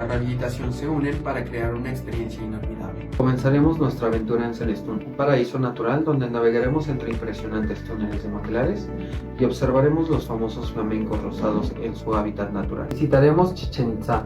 rehabilitación se unen para crear una experiencia inolvidable. Comenzaremos nuestra aventura en Celestún, un paraíso natural donde navegaremos entre impresionantes túneles de manglares y observaremos los famosos flamencos rosados en su hábitat natural. Visitaremos Chichén Itzá,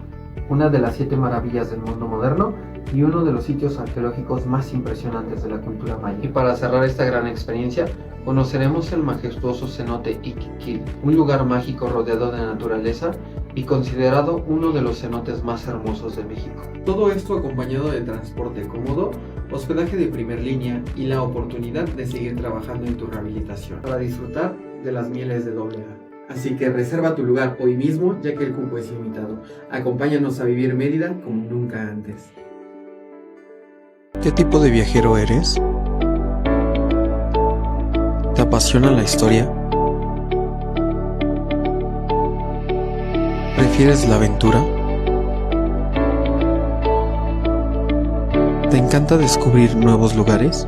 una de las 7 maravillas del mundo moderno y uno de los sitios arqueológicos más impresionantes de la cultura maya. Y para cerrar esta gran experiencia, conoceremos el majestuoso cenote Iquiquil, un lugar mágico rodeado de naturaleza y considerado uno de los cenotes más hermosos de México. Todo esto acompañado de transporte cómodo, hospedaje de primer línea y la oportunidad de seguir trabajando en tu rehabilitación Para disfrutar de las mieles de doble A. Así que reserva tu lugar hoy mismo, ya que el cupo es limitado. Acompáñanos a vivir Mérida como nunca antes. ¿Qué tipo de viajero eres? ¿Te apasiona la historia? ¿Prefieres la aventura? ¿Te encanta descubrir nuevos lugares?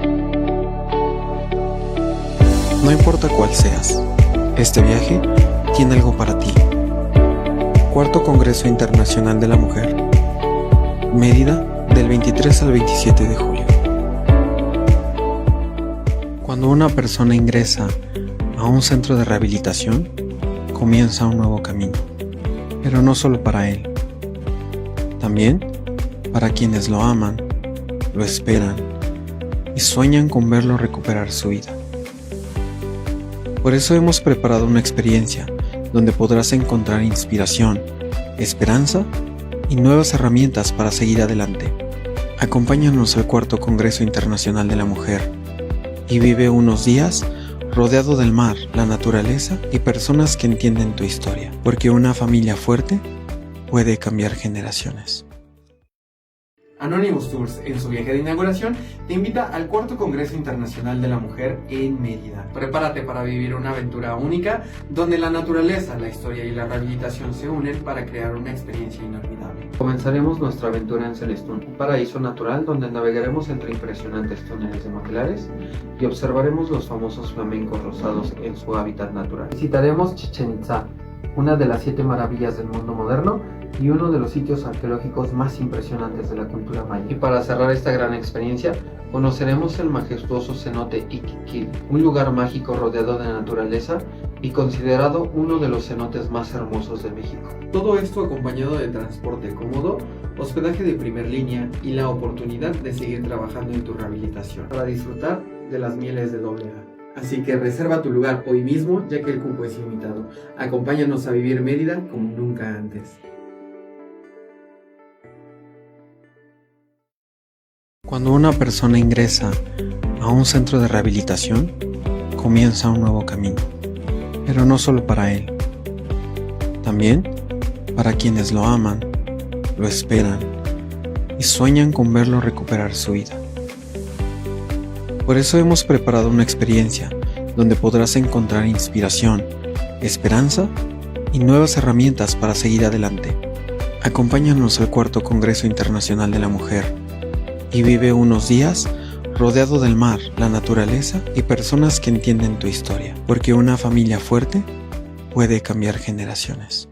No importa cuál seas, este viaje tiene algo para ti. Cuarto Congreso Internacional de la Mujer, Mérida, del 23 al 27 de julio. Cuando una persona ingresa a un centro de rehabilitación, comienza un nuevo camino, pero no solo para él, también para quienes lo aman, lo esperan y sueñan con verlo recuperar su vida. Por eso hemos preparado una experiencia donde podrás encontrar inspiración, esperanza y nuevas herramientas para seguir adelante. Acompáñanos al Cuarto Congreso Internacional de la Mujer y vive unos días rodeado del mar, la naturaleza y personas que entienden tu historia, porque una familia fuerte puede cambiar generaciones. Anonymous Tours, en su viaje de inauguración, te invita al Cuarto Congreso Internacional de la Mujer en Mérida. Prepárate para vivir una aventura única, donde la naturaleza, la historia y la rehabilitación se unen para crear una experiencia inolvidable. Comenzaremos nuestra aventura en Celestún, un paraíso natural donde navegaremos entre impresionantes túneles de manglares y observaremos los famosos flamencos rosados en su hábitat natural. Visitaremos Chichén Itzá, una de las 7 maravillas del mundo moderno y uno de los sitios arqueológicos más impresionantes de la cultura maya. Y para cerrar esta gran experiencia, conoceremos el majestuoso cenote Iquiquil, un lugar mágico rodeado de naturaleza y considerado uno de los cenotes más hermosos de México. Todo esto acompañado de transporte cómodo, hospedaje de primer línea y la oportunidad de seguir trabajando en tu rehabilitación Para disfrutar de las mieles de doble A. Así que reserva tu lugar hoy mismo, ya que el cupo es limitado. Acompáñanos a vivir Mérida como nunca antes. Cuando una persona ingresa a un centro de rehabilitación, comienza un nuevo camino, pero no solo para él, también para quienes lo aman, lo esperan y sueñan con verlo recuperar su vida. Por eso hemos preparado una experiencia donde podrás encontrar inspiración, esperanza y nuevas herramientas para seguir adelante. Acompáñanos al Cuarto Congreso Internacional de la Mujer y vive unos días rodeado del mar, la naturaleza y personas que entienden tu historia, porque una familia fuerte puede cambiar generaciones.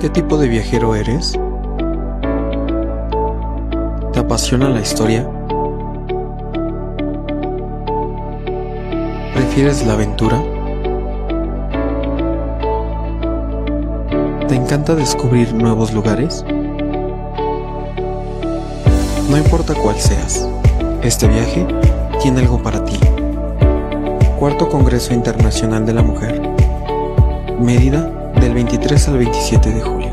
¿Qué tipo de viajero eres? ¿Te apasiona la historia? ¿Prefieres la aventura? ¿Te encanta descubrir nuevos lugares? No importa cuál seas, este viaje tiene algo para ti. Cuarto Congreso Internacional de la Mujer, Mérida, del 23 al 27 de julio.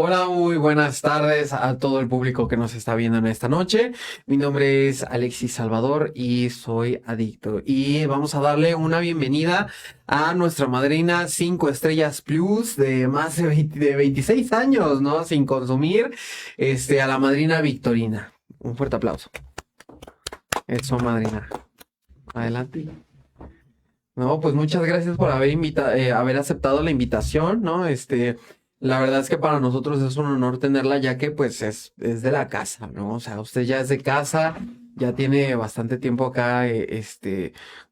Hola, muy buenas tardes a todo el público que nos está viendo en esta noche. Mi nombre es Alexis Salvador y soy adicto. Y vamos a darle una bienvenida a nuestra madrina 5 estrellas plus de más de 26 años, ¿no? Sin consumir, a la madrina Victorina. Un fuerte aplauso. Eso, madrina. Adelante. No, pues muchas gracias por haber aceptado la invitación, ¿no? La verdad es que para nosotros es un honor tenerla, ya que pues es de la casa, ¿no? O sea, usted ya es de casa, ya tiene bastante tiempo acá,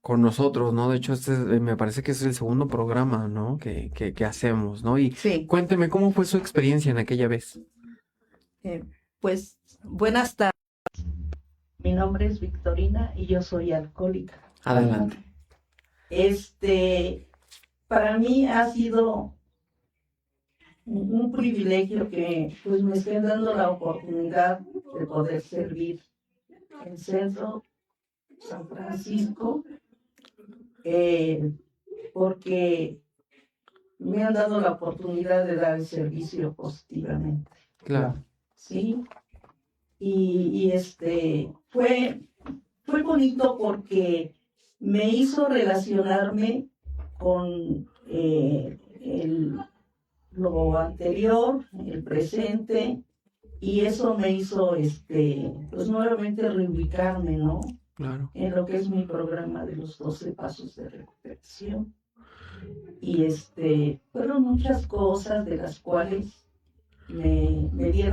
con nosotros, ¿no? De hecho, me parece que es el segundo programa, ¿no? Que hacemos, ¿no? Y Sí, cuénteme, ¿cómo fue su experiencia en aquella vez? eh, pues buenas tardes. Mi nombre es Victorina y yo soy alcohólica. Adelante. Para mí ha sido un privilegio que pues me estén dando la oportunidad de poder servir en Centro San Francisco, porque me han dado la oportunidad de dar el servicio positivamente, Claro. ¿sí? Fue bonito porque me hizo relacionarme con lo anterior, el presente, y eso me hizo pues nuevamente reubicarme, ¿no? Claro. En lo que es mi programa de los 12 pasos de recuperación. Y fueron muchas cosas de las cuales me dio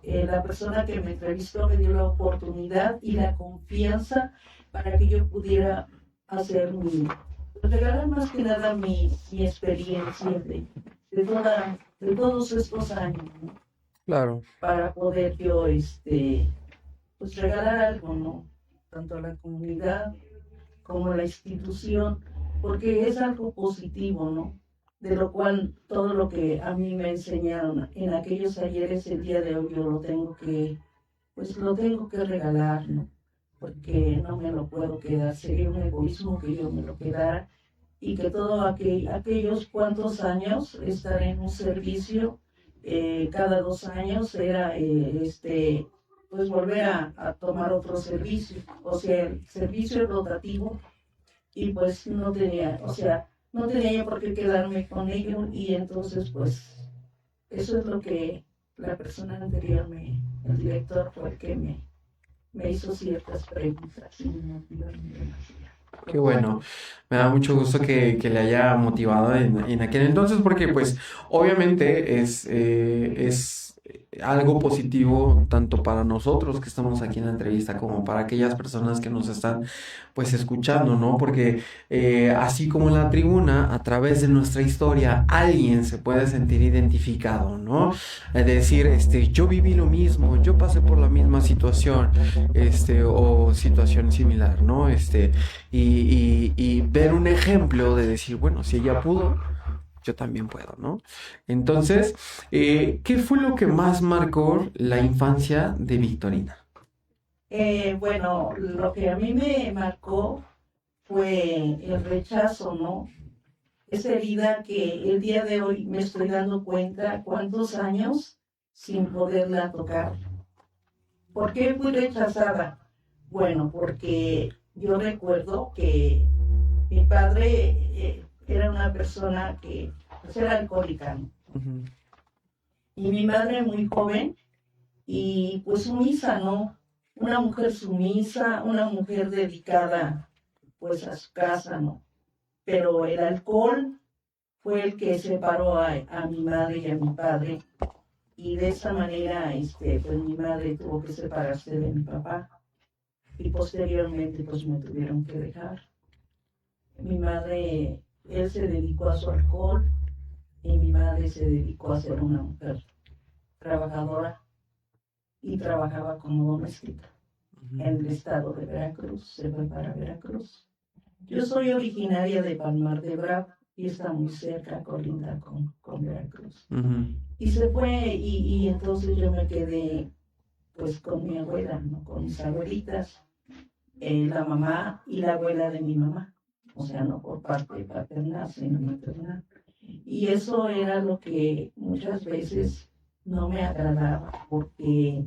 la persona que me entrevistó me dio la oportunidad y la confianza para que yo pudiera hacer regalar más que nada mi experiencia de todos estos años, ¿no? Claro. Para poder yo pues regalar algo, ¿no? Tanto a la comunidad como a la institución, porque es algo positivo, ¿no? De lo cual todo lo que a mí me enseñaron en aquellos talleres, el día de hoy yo lo tengo que regalar, ¿no? Porque no me lo puedo quedar, sería un egoísmo que yo me lo quedara y que todos aquellos cuantos años estar en un servicio, cada 2 años era pues volver a tomar otro servicio, o sea, el servicio rotativo, y pues no tenía yo por qué quedarme con ello, y entonces pues eso es lo que la persona anterior, el director, fue el que me hizo ciertas preguntas y me motivó demasiado. Qué bueno, me da mucho gusto que le haya motivado en aquel entonces porque pues obviamente es algo positivo tanto para nosotros que estamos aquí en la entrevista como para aquellas personas que nos están pues escuchando, ¿no? Porque así como en la tribuna, a través de nuestra historia, alguien se puede sentir identificado, ¿no? Es decir, yo viví lo mismo, yo pasé por la misma situación, o situación similar, ¿no? Y ver un ejemplo de decir, bueno, si ella pudo, yo también puedo, ¿no? Entonces, ¿qué fue lo que más marcó la infancia de Victorina? Bueno, lo que a mí me marcó fue el rechazo, ¿no? Esa herida que el día de hoy me estoy dando cuenta cuántos años sin poderla tocar. ¿Por qué fui rechazada? Bueno, porque yo recuerdo que mi padre era una persona que pues, era alcohólica, ¿no? Uh-huh. Y mi madre muy joven y pues sumisa, ¿no? Una mujer sumisa, una mujer dedicada pues a su casa, ¿no? Pero el alcohol fue el que separó a mi madre y a mi padre, y de esa manera pues mi madre tuvo que separarse de mi papá y posteriormente pues me tuvieron que dejar. Mi madre, él se dedicó a su alcohol y mi madre se dedicó a ser una mujer trabajadora y trabajaba como doméstica. En el estado de Veracruz, se fue para Veracruz. Yo soy originaria de Palmar de Bravo y está muy cerca, colinda con Veracruz. Uh-huh. Y se fue y entonces yo me quedé pues con mi abuela, ¿no? Con mis abuelitas, la mamá y la abuela de mi mamá, o sea, no por parte paternal, sino maternal. Y eso era lo que muchas veces no me agradaba, porque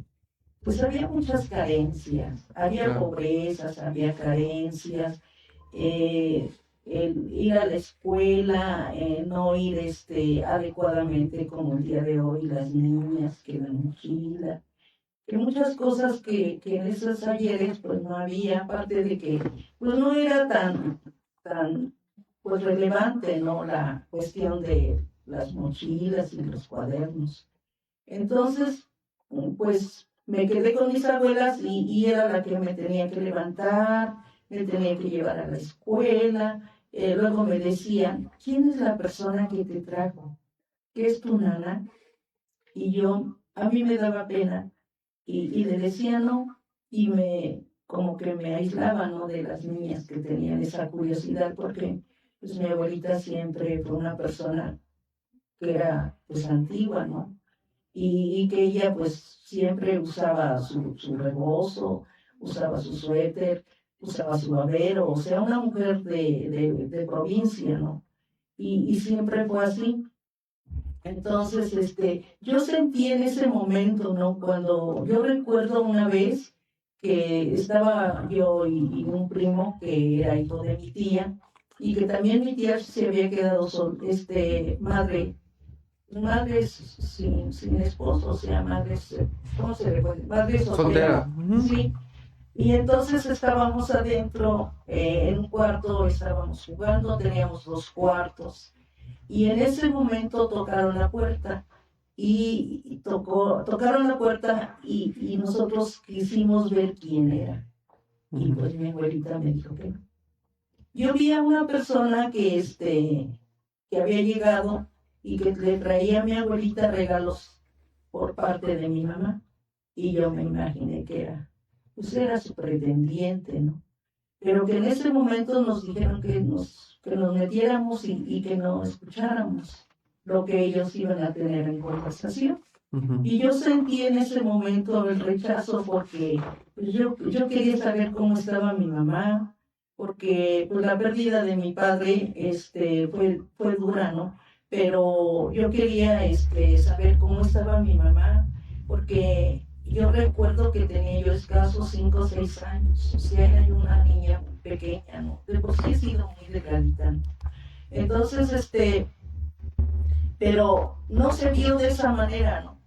pues había muchas carencias, había pobrezas, había carencias, el ir a la escuela, no ir adecuadamente como el día de hoy las niñas, que la mochila, que muchas cosas que en esos talleres pues no había, aparte de que pues no era tan pues relevante, ¿no? La cuestión de las mochilas y los cuadernos. Entonces, pues me quedé con mis abuelas y era la que me tenía que levantar, me tenía que llevar a la escuela. Luego me decían, ¿quién es la persona que te trajo? ¿Qué es tu nana? Y yo, a mí me daba pena y le decía no, y como que me aislaba, ¿no? De las niñas que tenían esa curiosidad, porque pues mi abuelita siempre fue una persona que era pues antigua, ¿no? Y que ella pues siempre usaba su rebozo, usaba su suéter, usaba su babero, o sea, una mujer de provincia, ¿no? Y siempre fue así. Entonces, yo sentí en ese momento, ¿no? Cuando yo recuerdo una vez que estaba yo y un primo que era hijo de mi tía, y que también mi tía se había quedado madre sin esposo, o sea, ¿cómo se le puede? Madre soltera. Soltera. Ujú. Sí. Y entonces estábamos adentro, en un cuarto, estábamos jugando, teníamos 2 cuartos. Y en ese momento tocaron la puerta y tocaron la puerta y nosotros quisimos ver quién era. Y pues mi abuelita me dijo que no. Yo vi a una persona que había llegado y que le traía a mi abuelita regalos por parte de mi mamá. Y yo me imaginé que era su pretendiente, ¿no? Pero que en ese momento nos dijeron que nos metiéramos y que no escucháramos lo que ellos iban a tener en conversación. Y yo sentí en ese momento el rechazo porque pues, yo quería saber cómo estaba mi mamá, porque pues, la pérdida de mi padre fue dura, ¿no? Pero yo quería saber cómo estaba mi mamá, porque yo recuerdo que tenía yo escasos 5 o 6 años, o sea, era yo una niña muy pequeña, ¿no? De por sí he sido muy delgadita, ¿no? Entonces, pero no se vio de esa manera, ¿no?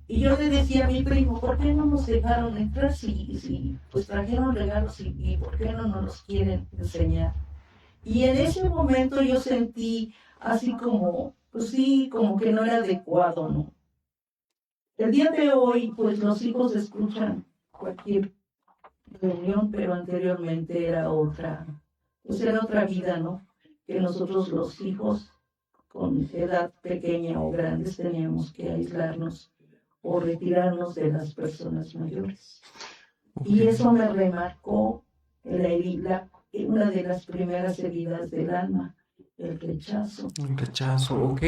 Y yo le decía a mi primo, ¿por qué no nos dejaron entrar si pues trajeron regalos y por qué no nos los quieren enseñar? Y en ese momento yo sentí así como, pues sí, como que no era adecuado, ¿no? El día de hoy, pues los hijos escuchan cualquier reunión, pero anteriormente era otra vida, ¿no? Que nosotros los hijos con edad pequeña o grandes teníamos que aislarnos o retirarnos de las personas mayores. Y eso me remarcó una de las primeras heridas del alma, el rechazo. Un rechazo, ok.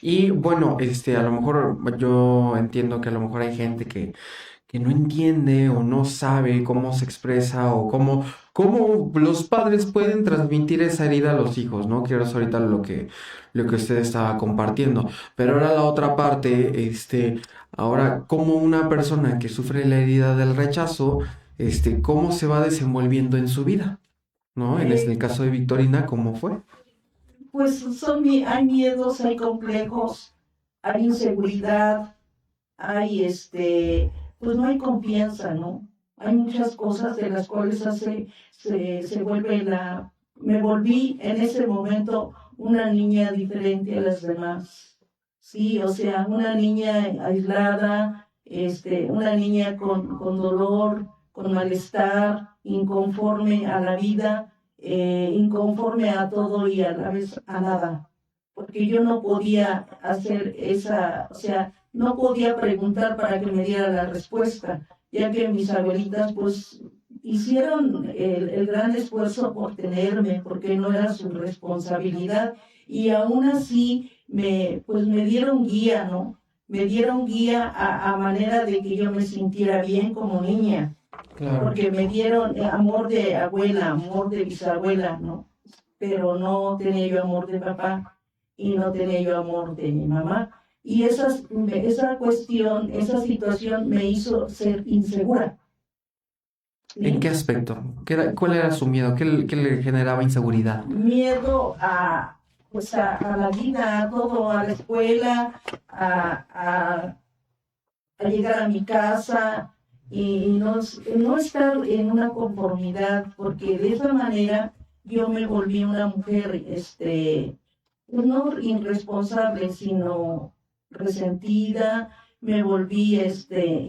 Y bueno, a lo mejor yo entiendo que a lo mejor hay gente que no entiende o no sabe cómo se expresa o cómo los padres pueden transmitir esa herida a los hijos, ¿no? Quiero es ahorita lo que usted estaba compartiendo. Pero ahora la otra parte, ahora como una persona que sufre la herida del rechazo, cómo se va desenvolviendo en su vida, ¿no? En el caso de Victorina, ¿cómo fue? Pues hay miedos, hay complejos, hay inseguridad, hay pues no hay confianza, ¿no? Hay muchas cosas de las cuales me volví en ese momento una niña diferente a las demás. Sí, o sea, una niña aislada, una niña con dolor, con malestar, inconforme a la vida, inconforme a todo y a la vez a nada. Porque yo no podía no podía preguntar para que me diera la respuesta, ya que mis abuelitas pues hicieron el gran esfuerzo por tenerme, porque no era su responsabilidad, y aún así me dieron guía, ¿no? Me dieron guía a manera de que yo me sintiera bien como niña, claro. Porque me dieron amor de abuela, amor de bisabuela, ¿no? Pero no tenía yo amor de papá y no tenía yo amor de mi mamá. Y esa situación me hizo ser insegura. ¿Sí? ¿En qué aspecto? ¿Cuál era su miedo? ¿Qué le generaba inseguridad? Miedo a la vida, a todo, a la escuela, a llegar a mi casa y no estar en una conformidad, porque de esa manera yo me volví una mujer, no irresponsable, sino resentida, me volví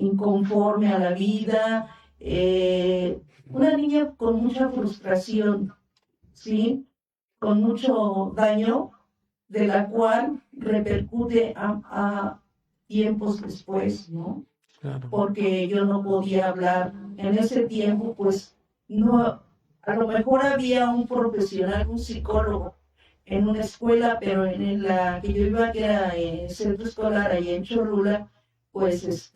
inconforme a la vida, una niña con mucha frustración, ¿sí? Con mucho daño, de la cual repercute a tiempos después, ¿no? Claro. Porque yo no podía hablar. En ese tiempo, pues, no, a lo mejor había un profesional, un psicólogo en una escuela, pero en la que yo iba, que era el centro escolar allá en Cholula, pues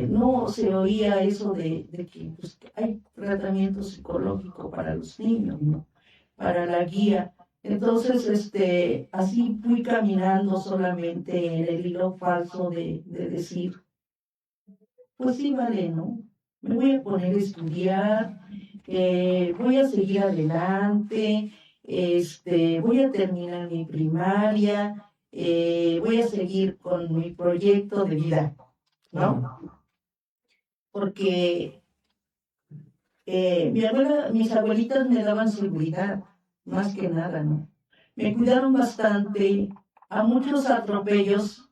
no se oía eso de que pues, hay tratamiento psicológico para los niños, ¿no? Para la guía. Entonces, así fui caminando solamente en el hilo falso de decir, pues sí, vale, ¿no? Me voy a poner a estudiar, voy a seguir adelante, voy a terminar mi primaria, voy a seguir con mi proyecto de vida, ¿no? Porque mis abuelitas me daban seguridad, más que nada, ¿no? Me cuidaron bastante a muchos atropellos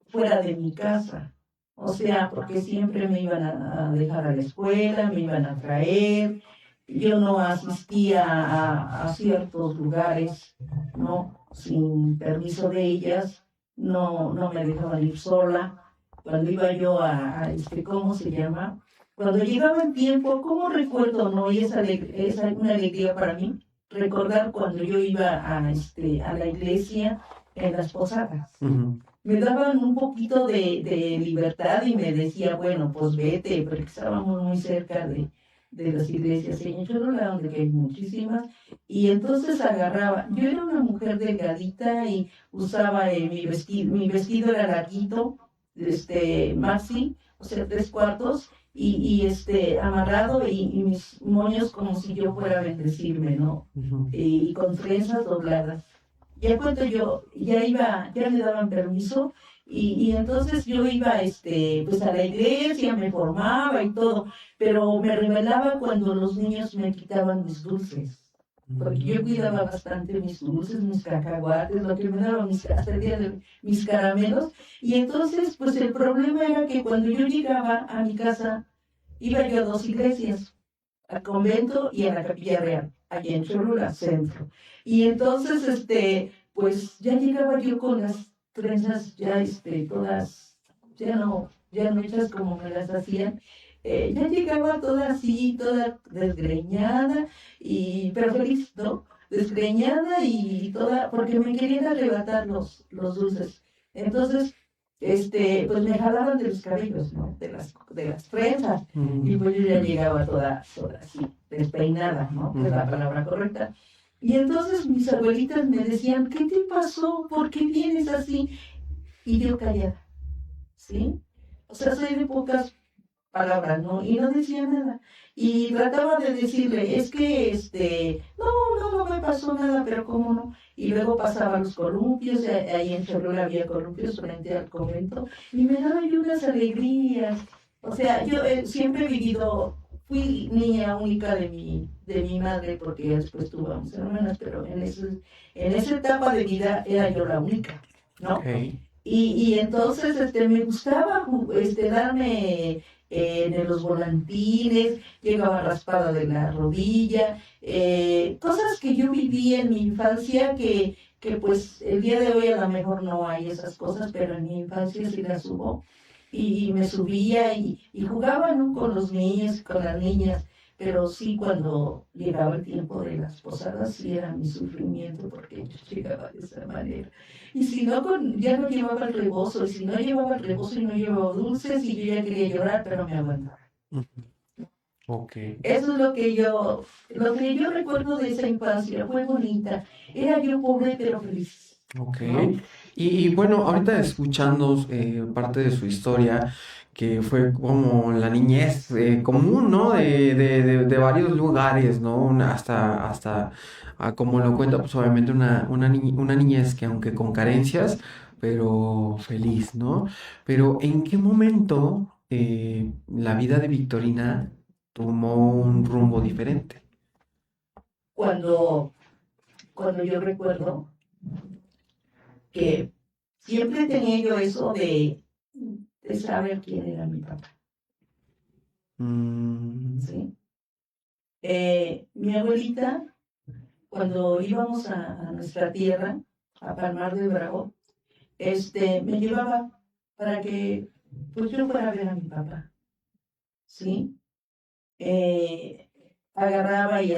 fuera de mi casa. O sea, porque siempre me iban a dejar a la escuela, me iban a traer, yo no asistía a ciertos lugares, ¿no? Sin permiso de ellas, no me dejaban ir sola. Cuando iba yo ¿cómo se llama? Cuando llegaba el tiempo, ¿cómo recuerdo, no? Y es una alegría para mí, recordar cuando yo iba a la iglesia en las posadas. Ujú. Me daban un poquito de libertad y me decía, bueno, pues vete, porque estábamos muy cerca de las iglesias en Cholula, donde hay muchísimas, y entonces agarraba, yo era una mujer delgadita y usaba mi vestido era larguito, maxi, o sea, 3/4, amarrado y mis moños como si yo fuera a bendecirme, ¿no? Ujú. Y con trenzas dobladas. Ya cuando yo ya me daban permiso y entonces yo iba pues a la iglesia, me formaba y todo, pero me rebelaba cuando los niños me quitaban mis dulces, porque yo cuidaba bastante mis dulces, mis cacahuates, lo que me daban hasta el día de mis caramelos, y entonces pues el problema era que cuando yo llegaba a mi casa, iba yo a 2 iglesias, al convento y a la capilla real, allá en Cholula, centro. Y entonces, pues ya llegaba yo con las trenzas ya, todas, ya no hechas como me las hacían. Ya llegaba toda así, toda desgreñada, pero feliz, ¿no? Desgreñada y toda, porque me querían arrebatar los dulces. Entonces, pues me jalaban de los cabellos, ¿no? De las trenzas. Y pues yo ya llegaba toda así, despeinada, ¿no? Es la palabra correcta. Y entonces mis abuelitas me decían, ¿qué te pasó? ¿Por qué vienes así? Y yo callada, ¿sí? O sea, soy de pocas palabras, ¿no? Y no decía nada. Y trataba de decirle, es que, no me pasó nada, pero cómo no. Y luego pasaba los columpios, ahí en Cholula había columpios frente al convento, y me daban yo unas alegrías. O sea, yo siempre he vivido, fui niña única de mi madre, porque después tuve a mis hermanas, pero en esa etapa de vida era yo la única, ¿no? Okay. Y entonces me gustaba darme en los volantines, llegaba raspada de la rodilla, cosas que yo viví en mi infancia que pues el día de hoy a lo mejor no hay esas cosas, pero en mi infancia sí las hubo. Y me subía y jugaba, ¿no? Con los niños, con las niñas, pero sí cuando llegaba el tiempo de las posadas sí era mi sufrimiento porque yo llegaba de esa manera. Y si no, ya no llevaba el rebozo, y si no llevaba el rebozo y no llevaba dulces, y yo ya quería llorar, pero me aguantaba. Ujú. Ok. Eso es lo que yo recuerdo de esa infancia, fue bonita. Era yo pobre pero feliz. Ok. ¿No? Y bueno, ahorita escuchando parte de su historia, que fue como la niñez común, ¿no? De varios lugares, ¿no? Hasta como lo cuenta, pues obviamente una niñez que aunque con carencias, pero feliz, ¿no? Pero ¿en qué momento la vida de Victorina tomó un rumbo diferente? Cuando, cuando yo recuerdo que siempre tenía yo eso de saber quién era mi papá. ¿Sí? Mi abuelita, cuando íbamos a nuestra tierra, a Palmar de Bravo, me llevaba para que pues yo fuera a ver a mi papá, ¿sí? Agarraba y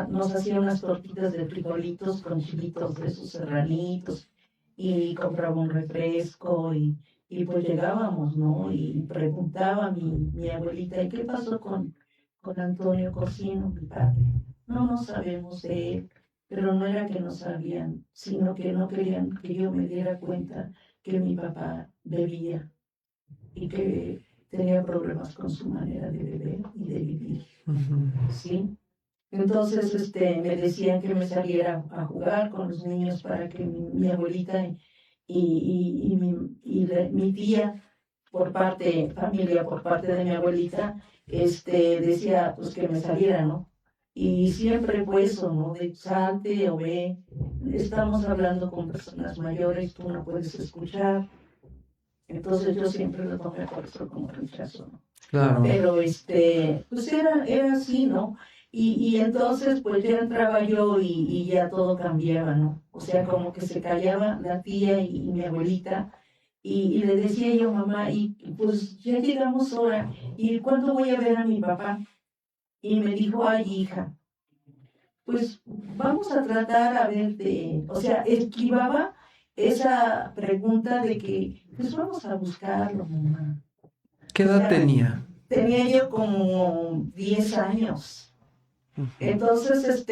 nos hacía unas tortitas de frijolitos con chilitos de esos serranitos y compraba un refresco y pues llegábamos, ¿no? Y preguntaba a mi abuelita, ¿y qué pasó con Antonio Corsino, mi padre? No sabemos de él, pero no era que no sabían, sino que no querían que yo me diera cuenta que mi papá bebía y que tenía problemas con su manera de beber y de vivir, ¿sí? Entonces, me decían que me saliera a jugar con los niños para que mi abuelita mi tía, familia por parte de mi abuelita, decía, pues que me saliera, ¿no? Y siempre fue eso, ¿no? De salte o ve, estamos hablando con personas mayores, tú no puedes escuchar. Entonces yo siempre lo tomé por eso como rechazo, ¿no? Claro. Pero pues era así, ¿no? Y entonces pues ya entraba yo y ya todo cambiaba, ¿no? O sea, como que se callaba la tía y mi abuelita y le decía yo, mamá, y pues ya llegamos ahora, ¿y cuándo voy a ver a mi papá? Y me dijo, ay, hija, pues vamos a tratar a ver o sea, esquivaba esa pregunta de que, pues vamos a buscarlo, mamá. ¿Qué edad tenía? Tenía yo como 10 años. Entonces,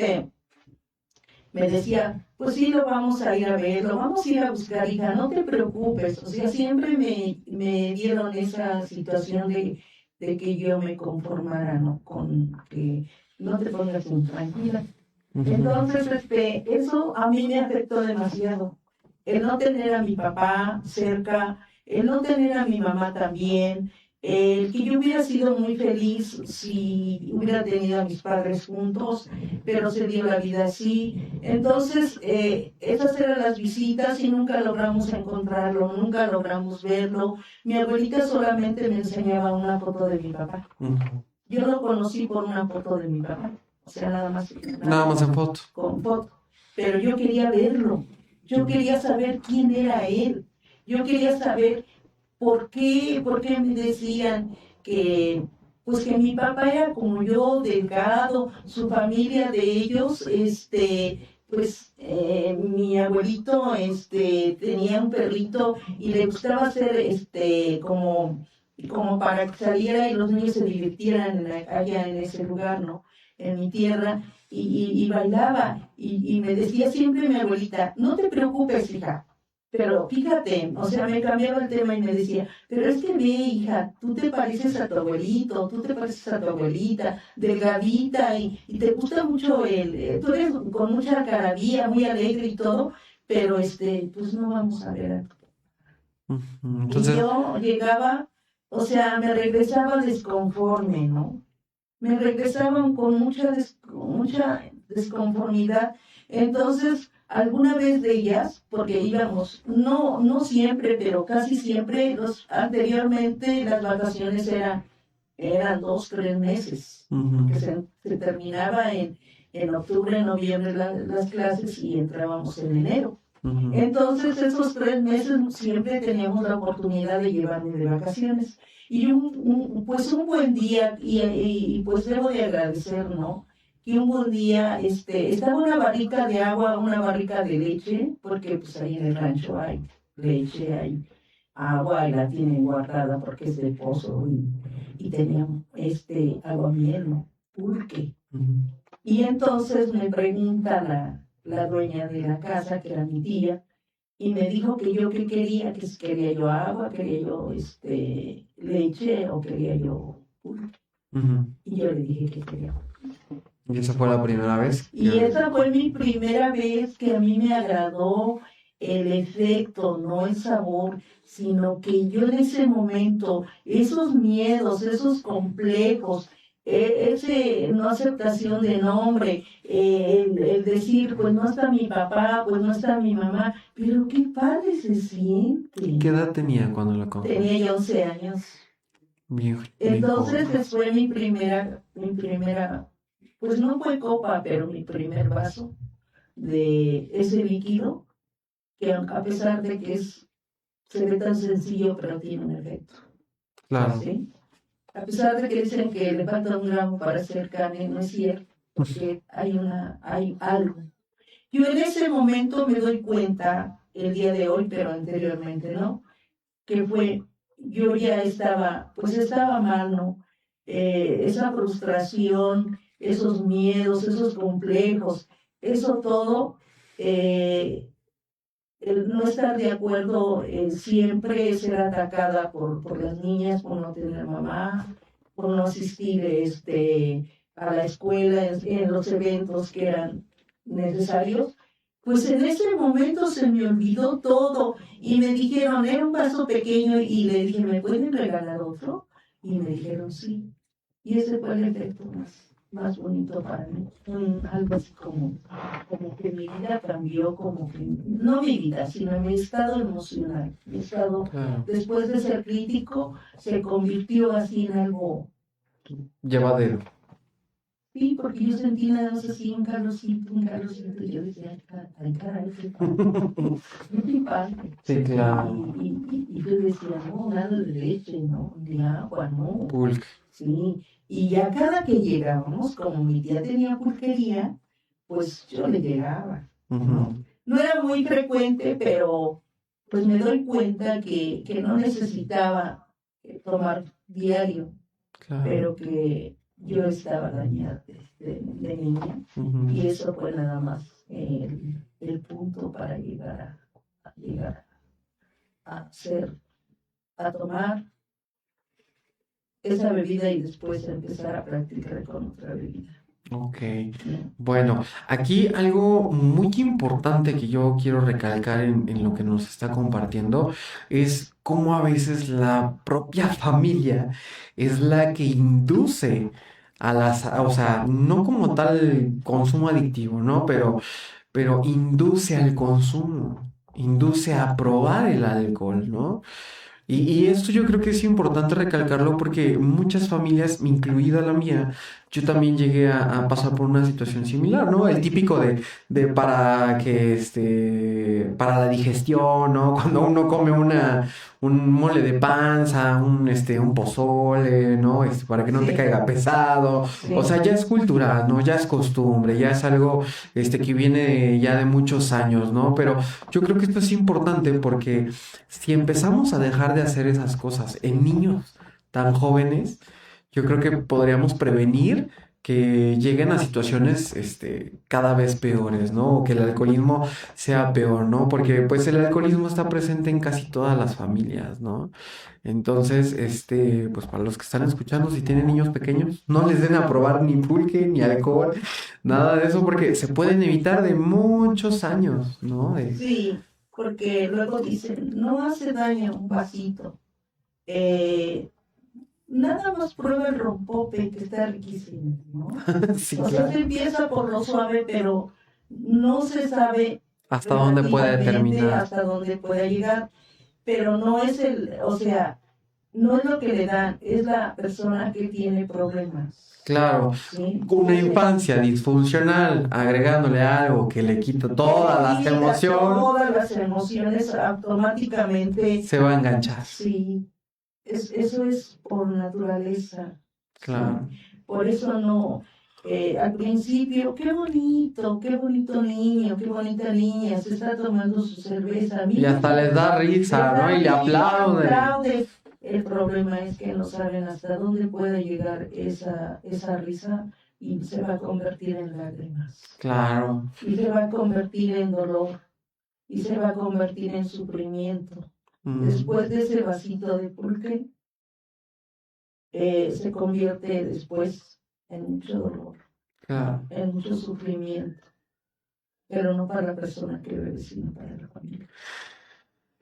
me decía, pues sí, lo vamos a ir a ver, lo vamos a ir a buscar, hija, no te preocupes. O sea, siempre me dieron esa situación de que yo me conformara, ¿no? Con que no te pongas intranquila. Entonces, eso a mí me afectó demasiado. El no tener a mi papá cerca, el no tener a mi mamá también, el que yo hubiera sido muy feliz si hubiera tenido a mis padres juntos, pero se dio la vida así. Entonces, esas eran las visitas y nunca logramos encontrarlo, nunca logramos verlo. Mi abuelita solamente me enseñaba una foto de mi papá. Yo lo conocí por una foto de mi papá. O sea, nada más en foto. Con foto. Pero yo quería verlo. Yo quería saber quién era él. Yo quería saber por qué me decían que, pues que mi papá era como yo, delgado, su familia de ellos, pues mi abuelito, tenía un perrito y le gustaba hacer, como para que saliera y los niños se divirtieran allá en ese lugar, ¿no? En mi tierra, y bailaba, y me decía siempre mi abuelita, no te preocupes, hija, pero fíjate, o sea, me cambiaba el tema y me decía, pero es que ve, hija, tú te pareces a tu abuelito, tú te pareces a tu abuelita, delgadita, y te gusta mucho tú eres con mucha algarabía, muy alegre y todo, pero pues no vamos a ver a tu papá. Entonces, Y yo llegaba, o sea, me regresaba desconforme, ¿no? Me regresaban con mucha desconformidad. Entonces, alguna vez de ellas, porque íbamos, no siempre, pero casi siempre, anteriormente las vacaciones eran 2, 3 meses, que se terminaba en octubre, noviembre las clases y entrábamos en enero. Entonces, esos 3 meses siempre teníamos la oportunidad de llevarme de vacaciones. Y pues un buen día, y pues debo de agradecer, ¿no? Que un buen día, estaba una barrica de agua, una barrica de leche, porque pues ahí en el rancho hay leche, hay agua, y la tienen guardada porque es de pozo, y tenían aguamiel, ¿no? Pulque. Y entonces me pregunta la dueña de la casa, que era mi tía, y me dijo que yo qué quería, que si quería yo agua, quería yo leche o quería yo pulque. Y yo le dije que quería. ¿Y esa fue la primera vez? Y esa fue mi primera vez que a mí me agradó el efecto, no el sabor, sino que yo en ese momento, esos miedos, esos complejos ese no aceptación de nombre, el decir, pues no está mi papá, pues no está mi mamá, pero qué padre se siente. ¿Qué edad tenía cuando la conocí? Tenía ya 11 años. Bien Entonces joven. fue mi primera, pues no fue copa, pero mi primer vaso de ese líquido, que a pesar de que se ve tan sencillo, pero tiene un efecto. Claro. ¿Sí? A pesar de que dicen que le falta un gramo para hacer carne, no es cierto, porque hay algo. Yo en ese momento me doy cuenta, el día de hoy, pero anteriormente, ¿no? Que yo ya estaba mal, ¿no? Esa frustración, esos miedos, esos complejos, eso todo, el no estar de acuerdo, siempre ser atacada por las niñas, por no tener mamá, por no asistir a la escuela en los eventos que eran necesarios. Pues en ese momento se me olvidó todo y me dijeron, era un vaso pequeño y le dije, ¿me pueden regalar otro? Y me dijeron, sí. Y ese fue el efecto más bonito para mí. Algo así como que mi vida cambió, como que, no mi vida, sino mi estado emocional. Mi estado, Claro. después de ser crítico, se convirtió así en algo. Llevadero. Sí, porque yo sentí nada más así un calorcito, y yo decía, ay, caray, qué padre. Sí, claro. Y yo decía, no, nada de leche, no, ni agua, no. Pulque. Sí, y ya cada que llegábamos, como mi tía tenía pulquería, pues yo le llegaba, ¿no? No era muy frecuente, pero pues me doy cuenta que no necesitaba tomar diario, Claro. pero que yo estaba dañada de niña, y eso fue nada más el punto para llegar a tomar esa bebida y después empezar a practicar con otra bebida. Ok, bueno, aquí algo muy importante que yo quiero recalcar en lo que nos está compartiendo es cómo a veces la propia familia es la que induce o sea, no como tal consumo adictivo, ¿no? Pero induce al consumo, induce a probar el alcohol, ¿no? Y esto yo creo que es importante recalcarlo porque muchas familias, incluida la mía, yo también llegué a pasar por una situación similar, ¿no? El típico de para la digestión, ¿no? Cuando uno come un mole de panza, un pozole, ¿no? Para que no te caiga pesado. O sea, ya es cultural, ¿no? Ya es costumbre, ya es algo, que viene ya de muchos años, ¿no? Pero yo creo que esto es importante porque si empezamos a dejar de hacer esas cosas en niños tan jóvenes, yo creo que podríamos prevenir que lleguen a situaciones cada vez peores, ¿no? O que el alcoholismo sea peor, ¿no? Porque pues el alcoholismo está presente en casi todas las familias, ¿no? Entonces, pues para los que están escuchando, si tienen niños pequeños, no les den a probar ni pulque, ni alcohol, nada de eso, porque se pueden evitar de muchos años, ¿no? Sí, porque luego dicen, no hace daño un vasito. Nada más prueba el rompope, que está riquísimo, ¿no? Sí, O sea, claro. se empieza por lo suave, pero no se sabe ¿Hasta dónde puede relativamente terminar? hasta dónde pueda llegar. Pero no es o sea, no es lo que le dan, es la persona que tiene problemas. Claro, ¿Sí? una infancia disfuncional, agregándole algo que le quita todas las emociones, Todas las emociones automáticamente se va a enganchar. Sí, eso es por naturaleza. Claro. ¿Sí? Por eso no, al principio, qué bonito niño, qué bonita niña, se está tomando su cerveza. Y hasta les da risa, ¿no? Y le aplauden. El problema es que no saben hasta dónde puede llegar esa risa y se va a convertir en lágrimas. Claro. Y se va a convertir en dolor y se va a convertir en sufrimiento. Después de ese vasito de pulque, se convierte después en mucho dolor, Claro. en mucho sufrimiento, pero no para la persona que bebe, sino para la familia.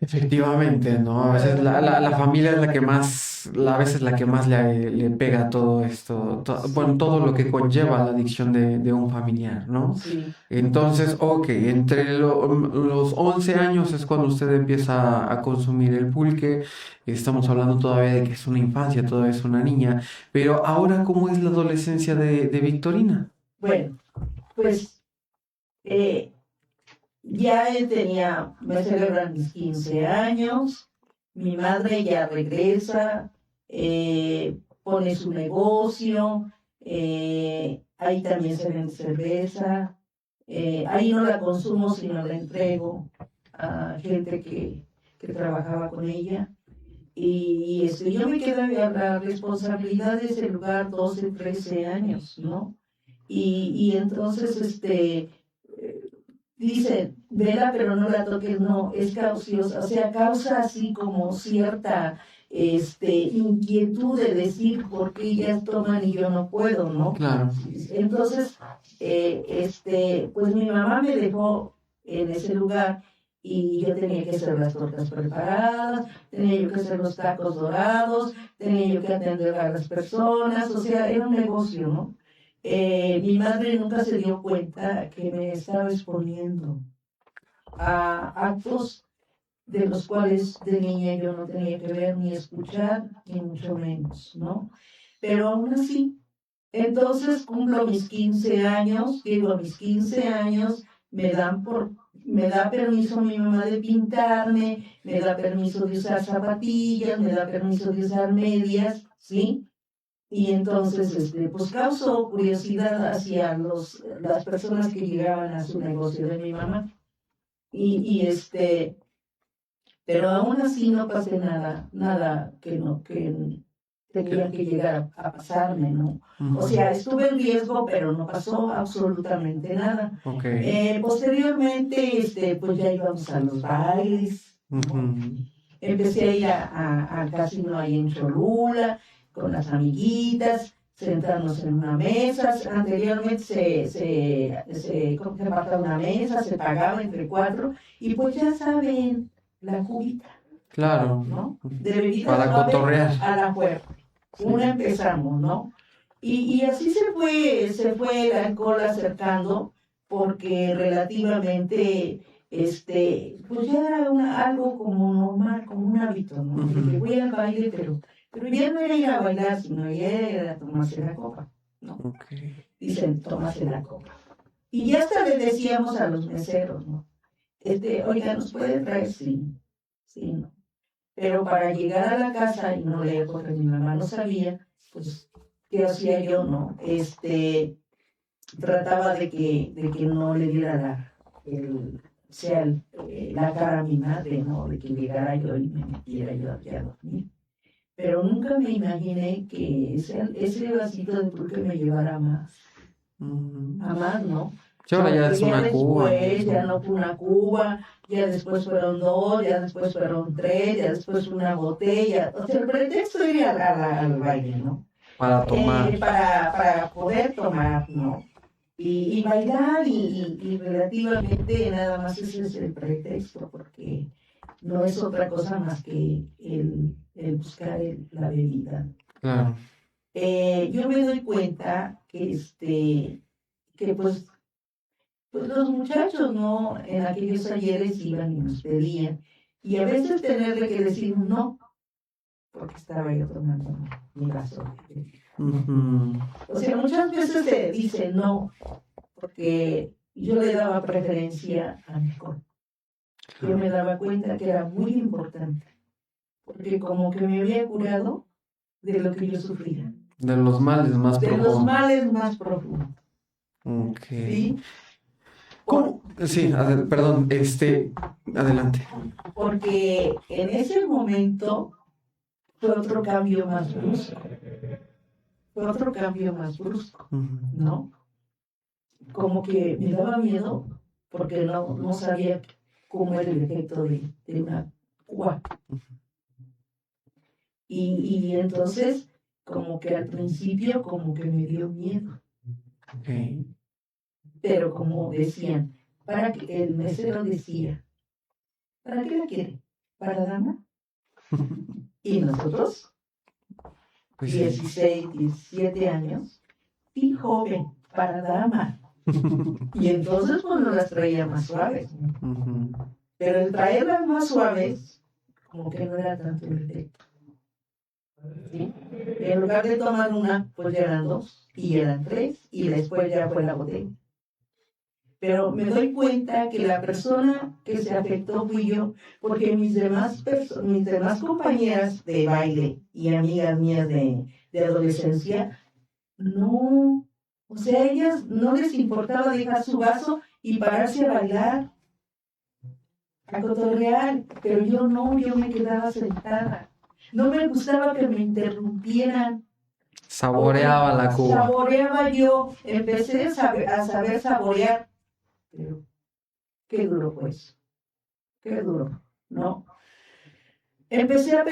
Efectivamente, ¿no? A veces la familia es la que más, a veces la que más le pega todo esto, bueno, todo lo que conlleva la adicción de un familiar, ¿no? Sí, Entonces, ok, entre los 11 años es cuando usted empieza a consumir el pulque, estamos hablando todavía de que es una infancia, todavía es una niña, pero ahora, ¿cómo es la adolescencia de Victorina? bueno, pues eh, ya me celebran mis 15 años, mi madre ya regresa, pone su negocio, ahí también se vende cerveza, ahí no la consumo, sino la entrego a gente que trabajaba con ella. Y yo me quedé a la responsabilidad de ese lugar 12, 13 años, ¿no? Y entonces, dice, vela pero no la toques, no, es cauciosa, o sea, causa así como cierta, inquietud de decir por qué ellas toman y yo no puedo, ¿no? Claro, Entonces, pues mi mamá me dejó en ese lugar y yo tenía que hacer las tortas preparadas, tenía yo que hacer los tacos dorados, tenía yo que atender a las personas, o sea, era un negocio, ¿no? Mi madre nunca se dio cuenta que me estaba exponiendo a actos de los cuales de niña yo no tenía que ver ni escuchar, ni mucho menos, ¿no? Pero aún así, entonces cumplo mis 15 años, llego a mis 15 años, me da permiso mi mamá de pintarme, me da permiso de usar zapatillas, me da permiso de usar medias, ¿sí? Y entonces, pues causó curiosidad hacia las personas que llegaban a su negocio de mi mamá. Y pero aún así no pasé nada que tenía que llegar a pasarme, ¿no? O sea, estuve en riesgo, pero no pasó absolutamente nada. ok. Posteriormente, pues ya íbamos a los bailes, ¿no? Empecé a ir al casino ahí en Cholula, con las amiguitas, sentarnos en una mesa. Anteriormente se apartaba una mesa, se pagaba entre cuatro, y pues ya saben, la cubita, Claro, ¿no? De bebida para suave cotorrear. a la fuerte. Una empezamos, ¿no? Y así se fue el alcohol acercando, porque relativamente, pues ya era algo como normal, como un hábito, ¿no? De que voy al baile, pero ya no era ir a bailar, sino ya era tomarse la copa, ¿no? Ok. Dicen, tómase la copa. Y ya hasta le decíamos a los meseros, ¿no? Oiga, ¿nos puede traer? Sí, sí, ¿no? Pero para llegar a la casa y no leer, porque mi mamá no sabía, pues, ¿qué hacía yo, no? Trataba de que no le diera la cara a mi madre, ¿no? De que llegara yo y me metiera yo aquí a dormir. Pero nunca me imaginé que ese vasito de pulque me llevara más, a más, ¿no? Sí, ahora ya es una cuba. Después, ya no fue una cuba, ya después fueron dos, ya después fueron tres, ya después una botella. O sea, el pretexto era ir al baile, ¿no? Para tomar. Para poder tomar, ¿no? Y bailar y relativamente nada más ese es el pretexto, porque no es otra cosa más que el buscar la bebida. Claro. Yo me doy cuenta que pues los muchachos, ¿no? En aquellos ayeres iban y nos pedían. Y a veces tenerle que decir no, porque estaba yo tomando mi vaso. O sea, muchas veces se dice no, porque yo le daba preferencia a mi alcohol. Yo me daba cuenta que era muy importante, porque como que me había curado de lo que yo sufría. De los males más De los profundos. males más profundos. Ok. ¿Sí? ¿Cómo? Sí, perdón, adelante. Porque en ese momento fue otro cambio más brusco. Fue otro cambio más brusco, ¿no? Como que me daba miedo porque no sabía cómo era el efecto de una cuba. Y entonces, como que al principio, como que me dio miedo. Okay. Pero como decían, el mesero decía, ¿para qué la quiere? para dama. Y nosotros, Pues sí. 16, 17 años, y joven para dama. Y entonces pues nos las traía más suaves. Ujú. Pero el traerlas más suaves, como que no era tanto el efecto. ¿Sí? En lugar de tomar una, pues ya eran 2, y eran 3, y después ya fue la botella. Pero me doy cuenta que la persona que se afectó fui yo, porque mis demás compañeras de baile y amigas mías de adolescencia, no, o sea, a ellas no les importaba dejar su vaso y pararse a bailar, a cotorrear, pero yo no, yo me quedaba sentada. No me gustaba que me interrumpieran. Saboreaba la cuba. Saboreaba yo, empecé a saber saborear, pero qué duro pues, qué duro, ¿no? Empecé a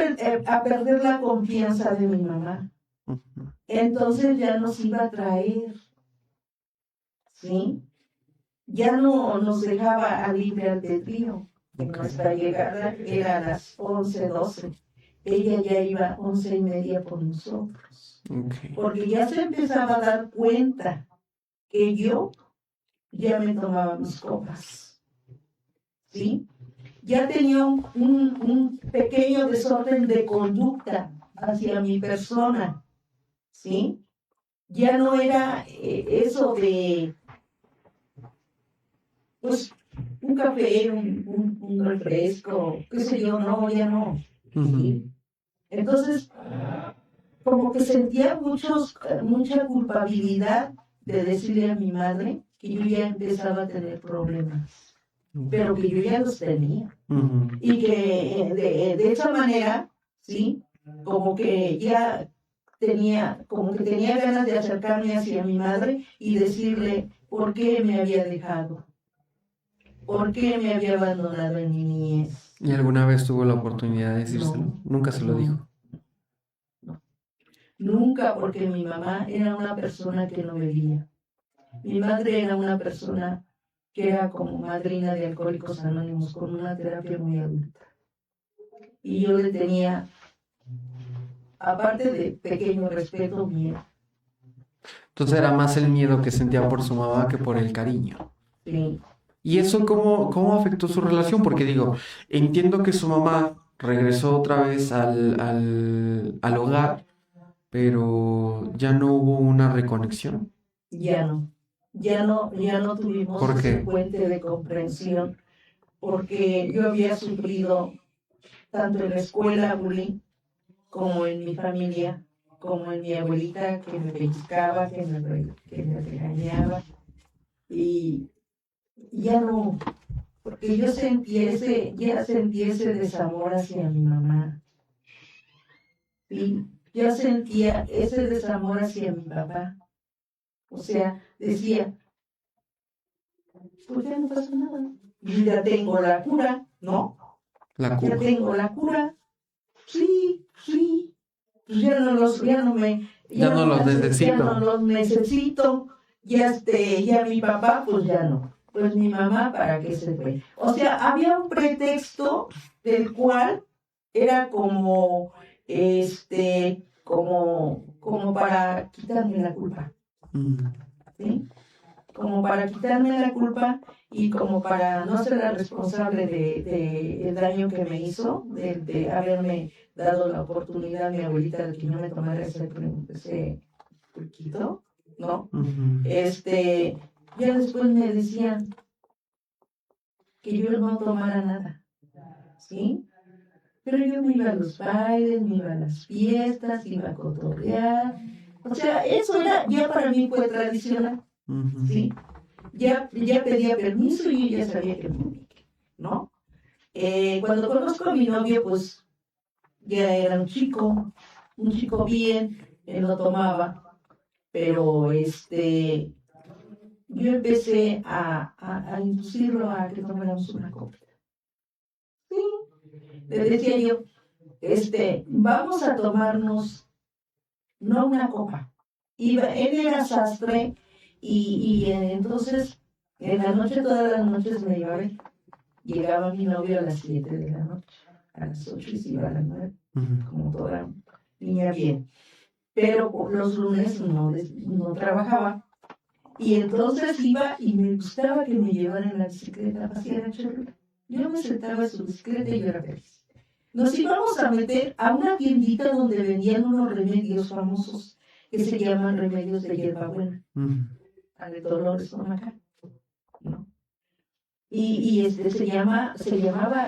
perder la confianza de mi mamá. Ujú. Entonces ya nos iba a traer, ¿sí? Ya no nos dejaba a libre albedrío. Nuestra llegada era a las 11, 12. Ella ya iba 11:30 por nosotros. Ok. Porque ya se empezaba a dar cuenta que yo ya me tomaba mis copas. ¿Sí? Ya tenía un pequeño desorden de conducta hacia mi persona. ¿Sí? Ya no era eso de, pues, un café, un refresco, qué sé yo, no, ya no. Ujú. Entonces, como que sentía mucha culpabilidad de decirle a mi madre que yo ya empezaba a tener problemas, pero que yo ya los tenía. Ujú. Y que de esa manera, ¿sí? Como que ya como que tenía ganas de acercarme hacia mi madre y decirle por qué me había dejado, por qué me había abandonado en mi niñez. ¿Y alguna vez tuvo la oportunidad de decírselo? No. Nunca se lo dijo. Nunca, porque mi mamá era una persona que no bebía. Mi madre era una persona que era como madrina de Alcohólicos Anónimos, con una terapia muy adulta. Y yo le tenía, aparte de pequeño respeto, miedo. Entonces era más el miedo que sentía por su mamá que por el cariño. Sí. ¿Y eso cómo afectó su relación? Porque digo, entiendo que su mamá regresó otra vez al hogar, pero ya no hubo una reconexión. Ya no tuvimos ¿Por qué? ese puente de comprensión, porque yo había sufrido tanto en la escuela bullying, como en mi familia, como en mi abuelita que me pellizcaba, que me regañaba, y ya no, porque yo sentí ese desamor hacia mi mamá, y yo sentía ese desamor hacia mi papá. O sea, decía, pues ya no pasa nada. Yo ya tengo la cura, ¿no? La Ya cuba. tengo la cura. Sí. Pues ya no los necesito. Ya mi papá, pues ya no. Pues mi mamá, ¿para qué se fue? O sea, había un pretexto del cual era como para quitarme la culpa. ¿Sí? Como para quitarme la culpa y como para no ser la responsable del daño que me hizo, de haberme dado la oportunidad a mi abuelita de que no me tomara ese pulquito, ¿no? Ujú. Ya después me decían que yo no tomara nada, ¿sí? Pero yo me iba a los bailes, me iba a las fiestas, iba a cotorrear. O sea, eso ya para mí fue tradicional, Ujú. ¿sí? Ya pedía permiso y yo ya sabía que me, ¿no? Cuando conozco a mi novio, pues ya era un chico bien, él no tomaba, pero yo empecé a inducirlo a que tomáramos una copa. Sí, le decía yo, vamos a tomarnos, no una copa. Él era sastre y entonces en la noche, todas las noches me iba a ver. Llegaba mi novio a las 7 de la noche a las 8 y se iba a las 9, como toda niña bien. Pero los lunes no trabajaba. Y entonces iba y me gustaba que me llevaran en la bicicleta a pasear a Cholula. Yo me sentaba en su bicicleta y yo era feliz. Nos íbamos a meter a una tiendita donde vendían unos remedios famosos que se llaman remedios de hierbabuena, a de dolor estomacal, ¿no? Y se llamaba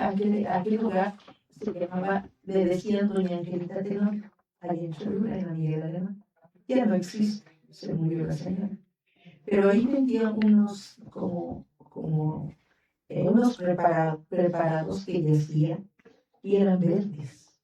aquel lugar, se llamaba, le decían Doña Angelita Tenorio, allá en Cholula, en la Miguel Alemán. Ya no existe, se murió la señora. Pero ahí vendían unos unos preparados que ella hacía y eran verdes.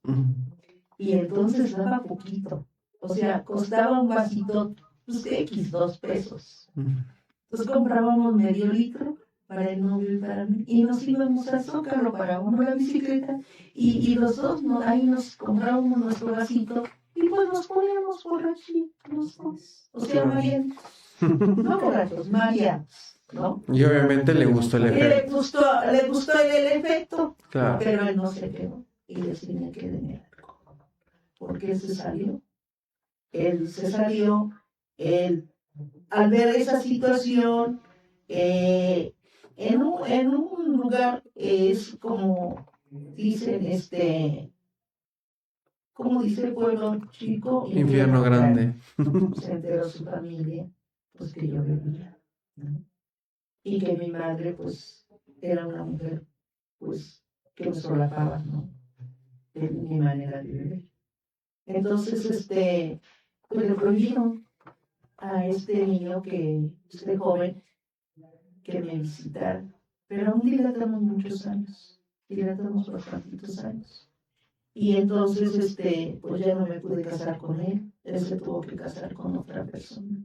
Y entonces daba poquito. O sea, costaba un vasito, pues X, 2 pesos. Entonces comprábamos medio litro para el novio y para mí. Y nos íbamos al Zócalo, pagábamos la bicicleta y los dos, ahí nos comprábamos nuestro vasito y pues nos poníamos borrachitos los dos. O sea, mareados. No borrachos, mareados, ¿no? Y obviamente le gustó el efecto. Le gustó el efecto, Claro. pero él no se quedó y les tenía que denegar. Porque él se salió. Al ver esa situación, en un lugar es como dicen, como dice el pueblo chico, Infierno grande. Se enteró su familia, pues que yo bebía, ¿no? Y que mi madre, pues, era una mujer, pues, que me solapaba, ¿no? De mi manera de beber. Entonces, pues le prohibieron a este niño este joven, que me visitara. Pero aún dilatamos muchos años, dilatamos bastantitos años. Y entonces, pues ya no me pude casar con él se tuvo que casar con otra persona.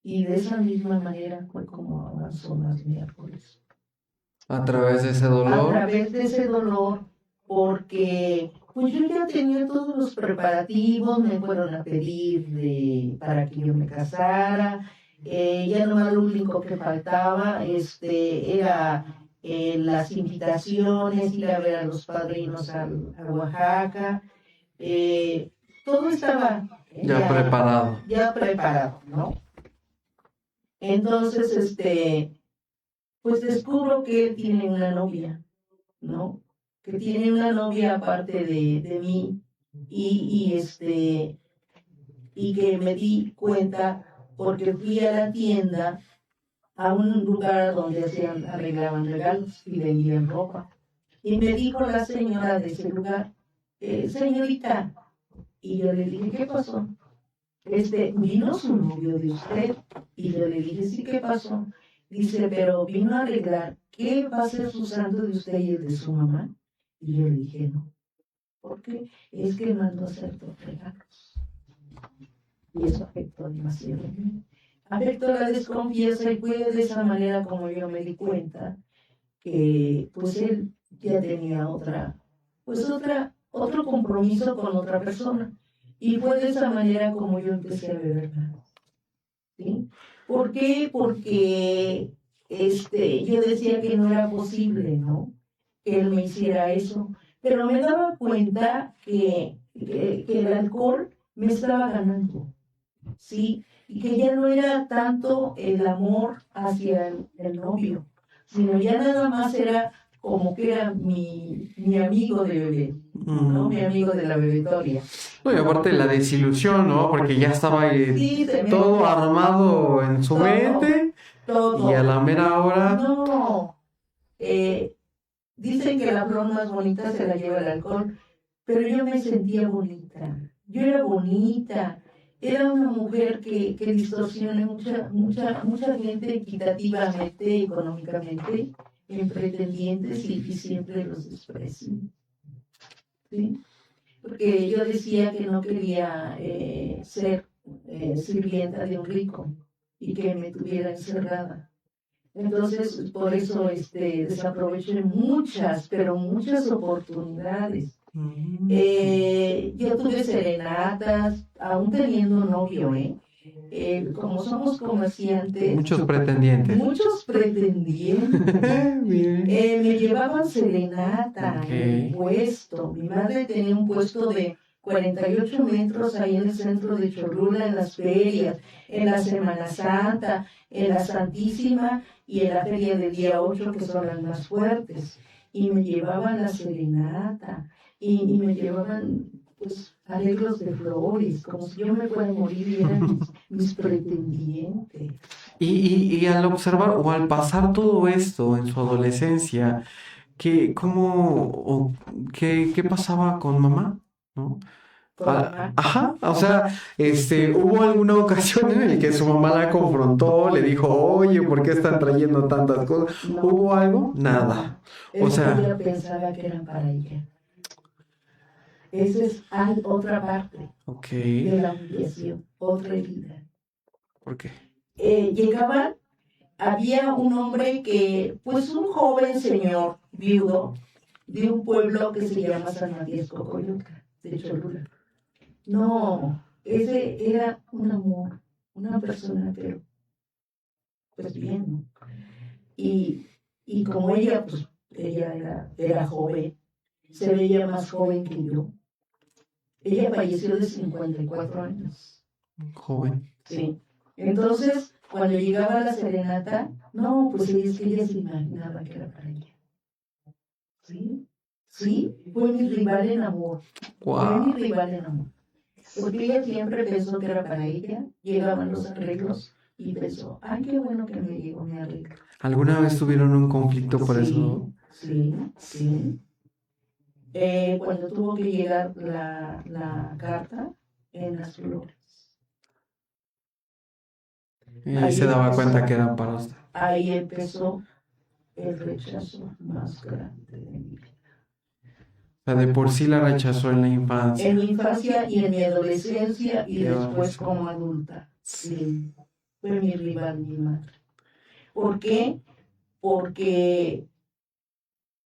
Y de esa misma manera fue como avanzó más miércoles. A través de ese A dolor. través de ese dolor, porque pues yo ya tenía todos los preparativos, me fueron a pedir para que yo me casara, ya nomás lo único que faltaba era las invitaciones, ir a ver a los padrinos a Oaxaca, todo estaba Ya preparado. Ya preparado, ¿no? Entonces, pues descubro que él tiene una novia, ¿no? Que tiene una novia aparte de mí y que me di cuenta porque fui a la tienda, a un lugar donde arreglaban regalos y vendían ropa. Y me dijo la señora de ese lugar, señorita, y yo le dije, ¿qué pasó? Vino su novio de usted. Y yo le dije, sí, ¿qué pasó? Dice, pero vino a arreglar, ¿qué va a ser su santo de usted y el de su mamá? Y yo le dije, no. ¿Por qué? Es que mandó a hacer 2 regalos. Y eso afectó demasiado. Afectó la desconfianza y fue de esa manera como yo me di cuenta que pues él ya tenía otro compromiso con otra persona. Y fue de esa manera como yo empecé a beber más. ¿Sí? ¿Por qué? Porque yo decía que no era posible, ¿no? Que él me hiciera eso. Pero me daba cuenta que el alcohol me estaba ganando, ¿sí? Y que ya no era tanto el amor hacia el novio, sino ya nada más era como que era mi amigo de bebé, ¿no? Mi amigo de la bebetoria. No, y aparte la desilusión, ¿no? Porque ya estaba ahí todo armado en su mente. Todo. Y a la mera hora. No. Dicen que la flor más bonita se la lleva el alcohol, pero yo me sentía bonita. Yo era bonita. Era una mujer que distorsiona mucha gente equitativamente, económicamente, en pretendientes y siempre los desprecian. ¿Sí? Porque yo decía que no quería ser sirvienta de un rico y que me tuviera encerrada. Entonces, por eso desaproveché pero muchas oportunidades. Yo tuve serenatas, aún teniendo novio, como somos comerciantes, Muchos pretendientes. muchos pretendientes. Bien. Me llevaban serenata Ok. en el puesto. Mi madre tenía un puesto de 48 metros ahí en el centro de Cholula, en las ferias, en la Semana Santa, en la Santísima y en la feria del día 8, que son las más fuertes. Y me llevaban la serenata y me llevaban pues arreglos de flores, como si yo me fuera a morir y eran mis pretendientes. Y al observar o al pasar todo esto en su adolescencia, ¿qué pasaba con mamá? ¿No? Ajá, o sea, hubo alguna ocasión en la que su mamá la confrontó, le dijo, oye, ¿por qué están trayendo tantas cosas? ¿Hubo algo? Nada. O sea, Ella pensaba que eran para ella. Esa es otra parte ok, de la humillación, otra herida. ¿por qué? Llegaban, había un hombre que, pues un joven señor viudo de un pueblo que se llama San Matías Cocoyuca, de Cholula. No, ese era un amor, una persona, pero pues bien, ¿no? Y como ella, pues ella era joven, se veía más joven que yo. Ella falleció de 54 años. Joven. Sí. Entonces, cuando llegaba la serenata, no, pues es que ella se imaginaba que era para ella. ¿Sí? Sí, fue mi rival en amor. Fue mi rival en amor. Porque ella siempre pensó que era para ella, llegaban los arreglos y pensó, ay, qué bueno que me llegó mi arreglo. ¿Alguna vez tuvieron un conflicto por eso? Sí. Cuando tuvo que llegar la carta en las flores. Y ahí se daba cuenta que eran para usted. Ahí empezó el rechazo más grande de mi vida. O sea, de por sí la rechazó en la infancia. En mi infancia y en mi adolescencia y después como adulta. Sí, fue mi rival, mi madre. ¿Por qué? Porque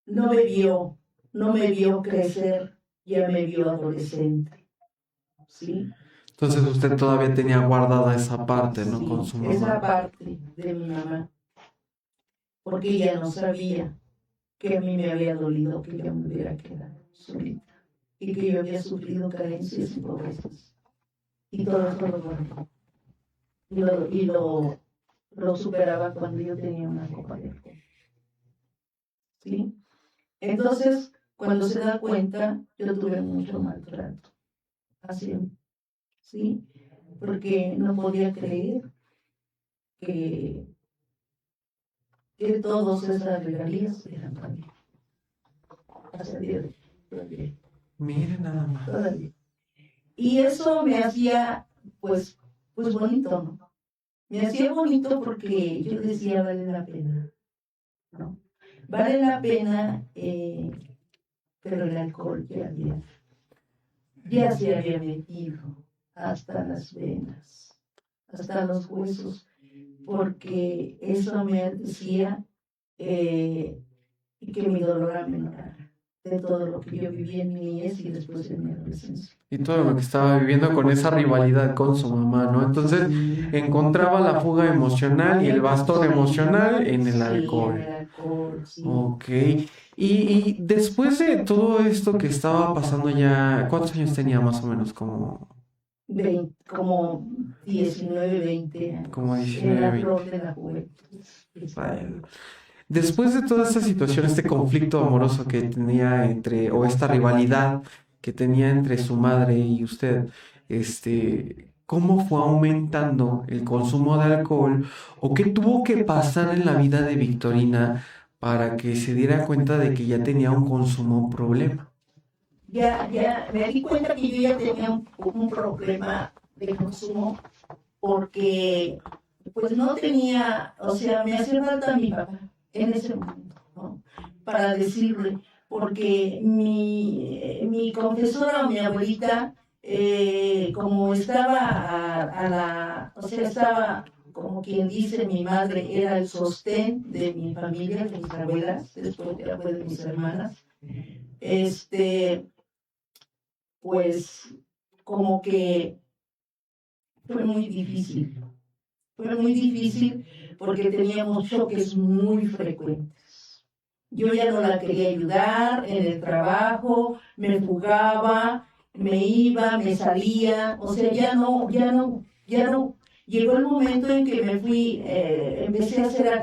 no me vio crecer, ya me vio adolescente. ¿Sí? Entonces usted todavía tenía guardada esa parte, ¿no? Sí, Con su esa mamá. parte de mi mamá. Porque ella no sabía que a mí me había dolido que yo me hubiera quedado solita y que yo había sufrido carencias y pobrezas. Y todo eso lo guardó. Y lo superaba cuando yo tenía una copa de alcohol. ¿Sí? Entonces, cuando se da cuenta, yo tuve mucho maltrato. Así, ¿sí? Porque no podía creer que todas esas regalías eran para mí. Hasta el día de hoy, todavía. Mire nada más. Todavía. Y eso me hacía, pues bonito, ¿no? Me hacía bonito porque yo decía, vale la pena, ¿no? Vale la pena, pero el alcohol ya se había metido hasta las venas, hasta los huesos, porque eso me hacía que mi dolor amenorara de todo lo que yo viví en mi niñez y después en mi adolescencia. Y todo lo que estaba viviendo con esa rivalidad con su mamá, ¿no? Entonces encontraba la fuga emocional y el bastón emocional en el alcohol. Sí, en el alcohol, sí. Ok. Y después de todo esto que estaba pasando ya, ¿cuántos años tenía más o menos? Como 19, 20 años. Como 19, En la 20. flor de la juventud. Vaya. Después de toda esta situación, este conflicto amoroso que tenía o esta rivalidad que tenía entre su madre y usted, ¿cómo fue aumentando el consumo de alcohol o qué tuvo que pasar en la vida de Victorina para que se diera cuenta de que ya tenía un consumo problema? Ya me di cuenta que yo ya tenía un problema de consumo porque pues no tenía, o sea, me hacía falta mi papá en ese momento, ¿no? Para decirle, porque mi confesora o mi abuelita, como estaba o sea, estaba, como quien dice, mi madre era el sostén de mi familia, de mis abuelas, después ya fue de mis hermanas, pues como que fue muy difícil. Fue muy difícil porque teníamos choques muy frecuentes. Yo ya no la quería ayudar en el trabajo, me fugaba, me iba, me salía, o sea, ya no. Llegó el momento en que me fui, empecé a ser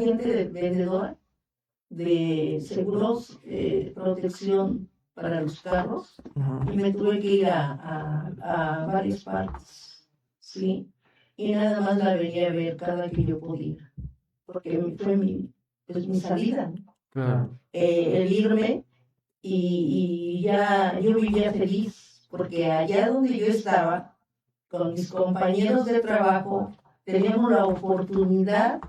vendedora de seguros, protección para los carros, y me tuve que ir a varias partes, ¿sí? Y nada más la venía a ver cada que yo podía, porque fue mi salida, ¿no? Claro. El irme, y ya yo vivía feliz, porque allá donde yo estaba, con mis compañeros de trabajo, teníamos la oportunidad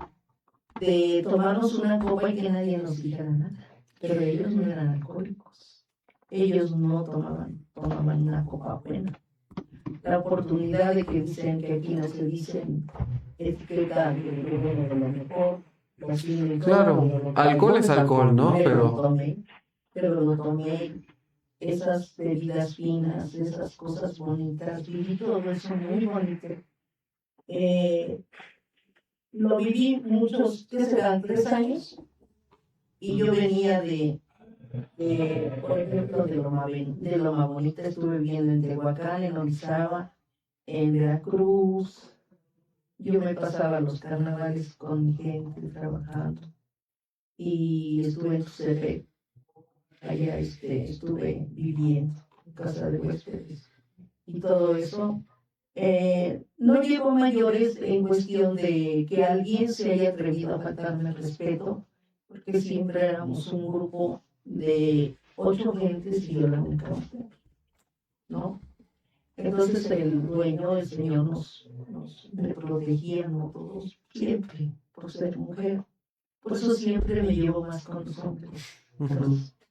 de tomarnos una copa y que nadie nos dijera nada. Pero ellos no eran alcohólicos. Ellos no tomaban una copa buena. La oportunidad de que dicen que aquí no se dicen etiqueta de lo mejor. Claro, alcohol es alcohol, ¿no? Pero lo tomé. Esas bebidas finas, esas cosas bonitas, viví todo eso muy bonito. Lo viví muchos, ¿qué serán? 3 años, y yo venía por ejemplo, de Loma Bonita, estuve viviendo en Tehuacán, en Orizaba, en Veracruz. Yo me pasaba los carnavales con mi gente trabajando, y estuve en Tuxtepec. Allá estuve viviendo en casa de huéspedes y todo eso. No llevo mayores en cuestión de que alguien se haya atrevido a faltarme el respeto, porque siempre éramos un grupo de 8 gentes y yo la única mujer, ¿no? Entonces el dueño, el señor, me protegía, ¿no? Todos, siempre, por ser mujer. Por eso siempre me llevo más con los hombres.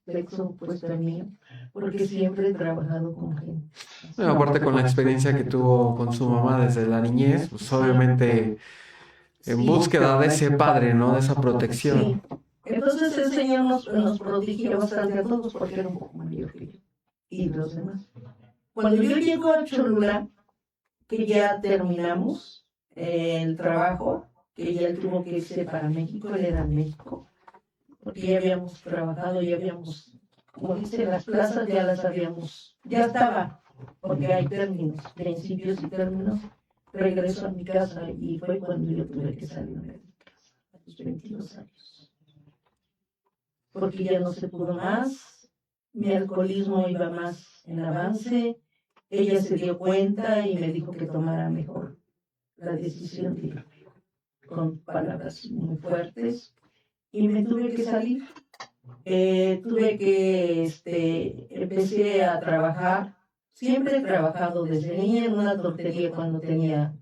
Sexo opuesto al mío, porque siempre he trabajado con gente. Bueno, aparte con la experiencia que tuvo con su mamá desde la niñez, pues obviamente en búsqueda de ese padre, ¿no? De esa protección. Sí. Entonces el Señor nos protegía bastante a todos porque era un poco mayor que yo y los demás. Cuando yo llego a Cholula, que ya terminamos el trabajo, que ya él tuvo que irse para México, él era en México, porque ya habíamos trabajado, ya habíamos, como dicen, las plazas ya las habíamos, ya estaba, porque hay términos, principios y términos. Regreso a mi casa y fue cuando yo tuve que salir de mi casa, a los 22 años. Porque ya no se pudo más, mi alcoholismo iba más en avance, ella se dio cuenta y me dijo que tomara mejor la decisión de irme, con palabras muy fuertes. Y me tuve que salir. Empecé a trabajar. Siempre he trabajado desde niña en una tortería cuando tenía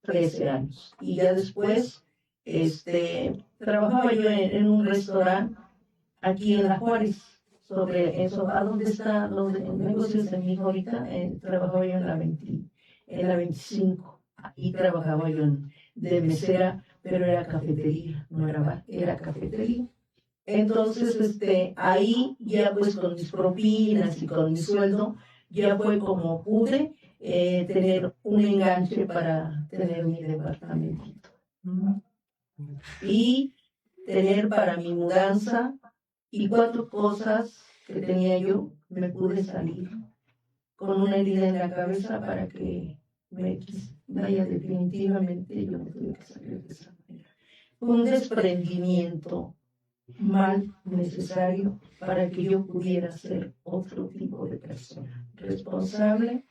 13 años. Y ya después trabajaba yo en un restaurante aquí en La Juárez. Sobre eso, ¿a dónde están los negocios de mi hijo ahorita? Trabajaba yo en la 25. Y trabajaba yo de mesera, pero era cafetería, no era bar, era cafetería. Entonces, ahí ya pues con mis propinas y con mi sueldo, ya fue como pude tener un enganche para tener mi departamentito. Y tener para mi mudanza y 4 cosas que tenía yo, me pude salir con una herida en la cabeza para que vaya, definitivamente yo me tuve que salir de esa manera. Fue un desprendimiento mal necesario para que yo pudiera ser otro tipo de persona, responsable,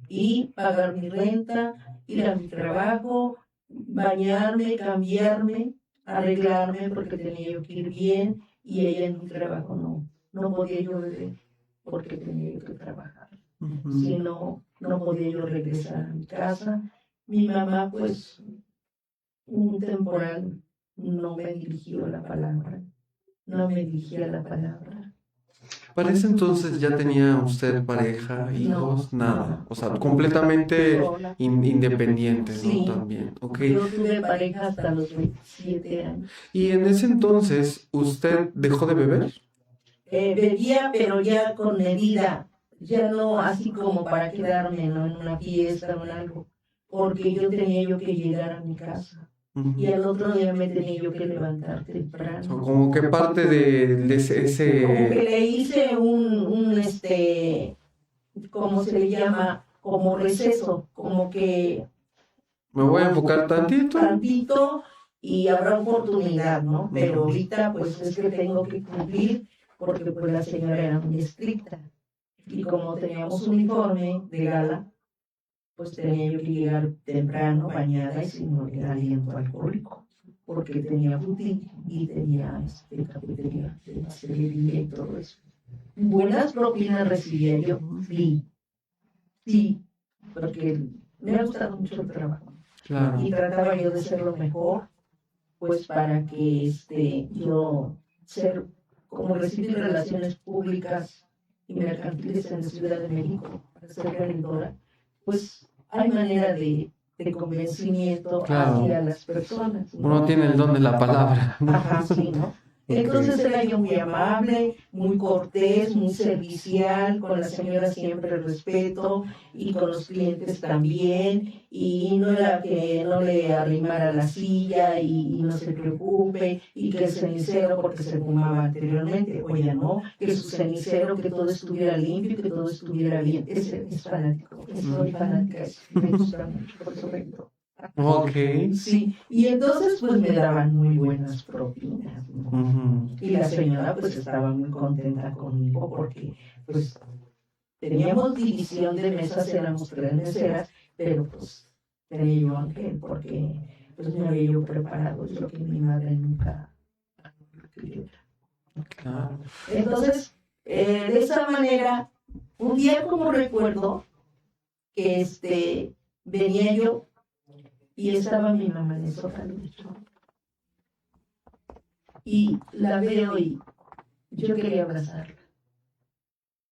y pagar mi renta, ir a mi trabajo, bañarme, cambiarme, arreglarme, porque tenía yo que ir bien, y ella en mi trabajo no podía yo beber porque tenía yo que trabajar. Si no podía yo regresar a mi casa. Mi mamá, pues, un temporal no me dirigió la palabra, no me dirigía la palabra. Para ese entonces ya tenía usted pareja, hijos, nada, o sea, completamente independiente, ¿no? Sí. También, okay. Yo tuve pareja hasta los 27 años. Y en ese entonces, ¿usted dejó de beber? Bebía, pero ya con medida, ya no así como para quedarme, ¿no? En una fiesta o en algo. porque yo tenía yo que llegar a mi casa. Y al otro día me tenía yo que levantar temprano. Como que parte de ese... Como que le hice ¿cómo se le llama? Como receso, como que Me voy a enfocar tantito y habrá oportunidad, ¿no? Pero ahorita pues es que tengo que cumplir porque pues la señora era muy estricta. Y como teníamos uniforme de gala, pues tenía yo que llegar temprano, bañada y sin aliento alcohólico, porque tenía boutique y tenía cafetería de pastelería y todo eso. Buenas propinas recibía yo, sí, porque me ha gustado mucho el trabajo. Claro. Y trataba yo de ser lo mejor, pues para que yo ser, como recibir relaciones públicas y mercantiles en la Ciudad de México, para ser vendedora, pues hay manera de convencimiento hacia las personas, ¿no? Uno tiene el don de la palabra. Ajá, sí, ¿no? Entonces era yo muy amable, muy cortés, muy servicial, con la señora siempre respeto y con los clientes también, y no era que no le arrimara la silla y no se preocupe, y que el cenicero porque se fumaba anteriormente, o ya no, que su cenicero, que todo estuviera limpio, que todo estuviera bien. Ese es fanático, soy fanática, me gusta mucho, por eso vendo. Ok. Sí, y entonces pues me daban muy buenas propinas, ¿no? Y la señora pues estaba muy contenta conmigo porque pues teníamos división de mesas, éramos 3 meseras, pero pues tenía yo ángel porque pues me había yo preparado, es lo que mi madre nunca quería. Claro. Entonces, de esa manera, un día como recuerdo que venía yo y estaba mi mamá en el sótano. Y la veo y yo quería abrazarla,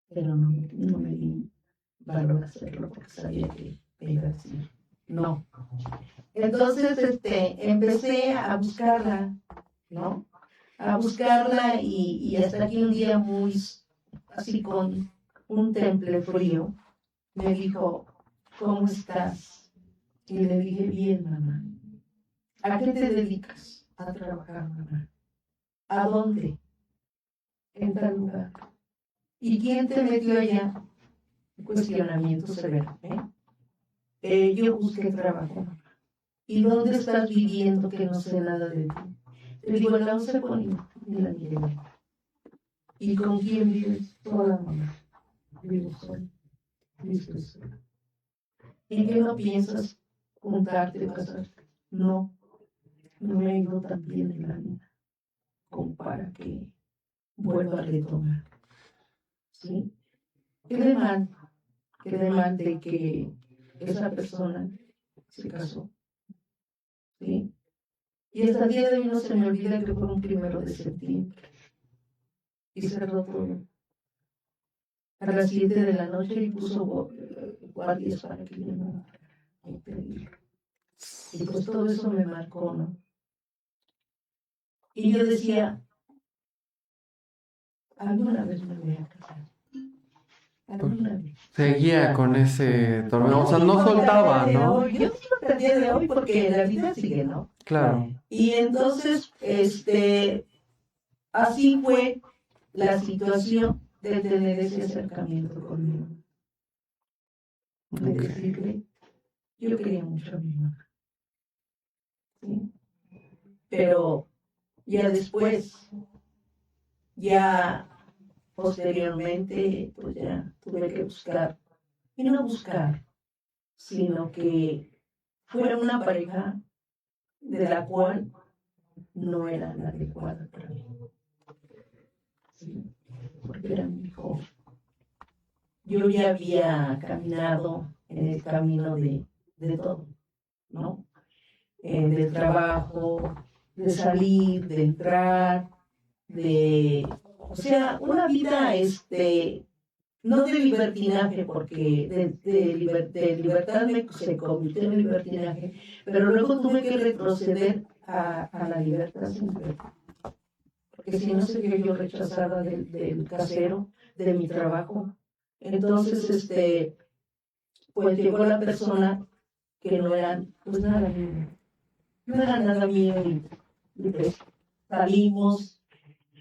pero no me di valor a hacerlo porque sabía que me iba a decir no. Entonces empecé a buscarla, ¿no? A buscarla y hasta que un día muy así con un temple frío me dijo, ¿cómo estás? Y le dije, bien, mamá. ¿A qué te dedicas? A trabajar, mamá. ¿A dónde? En tal lugar. ¿Y quién te metió allá? Cuestionamiento severo, yo busqué trabajo, mamá. ¿Y dónde estás viviendo que no sé nada de ti? Le digo, en la 11 con la Miguel. ¿Y con quién vives? Sola, mamá. Vivo sola. Estoy sola. ¿En qué no piensas juntarte o casarte? No me ha ido tan bien en la vida como para que vuelva a retomar. ¿Sí? Quedé mal de que esa persona se casó. ¿Sí? Y hasta el día de hoy no se me olvida que fue un 1 de septiembre. Y cerró todo. A las 7 de la noche y puso guardias para que yo no pedir. Y pues todo eso me marcó, ¿no? Y yo decía, alguna vez me voy a casar. Alguna vez. Seguía con ese torneo, o sea, no soltaba, ¿no? Yo digo hasta el día de hoy porque la vida sigue, ¿no? Claro. Y entonces, así fue la situación de tener ese acercamiento conmigo. De decirle, yo quería mucho a mi mamá. ¿Sí? Pero ya después, ya posteriormente, pues ya tuve que buscar, y no buscar, sino que fuera una pareja de la cual no era la adecuada para mí. ¿Sí? Porque era muy joven. Yo ya había caminado en el camino de todo, ¿no? Del trabajo, de salir, de entrar, o sea, una vida, no de libertinaje, porque de libertad se convirtió en libertinaje, pero luego tuve que retroceder a la libertad sin libertad. Porque si no sería yo rechazada del casero, de mi trabajo. Entonces, pues llegó la persona que no eran, pues nada mío. No era nada mío y pues salimos,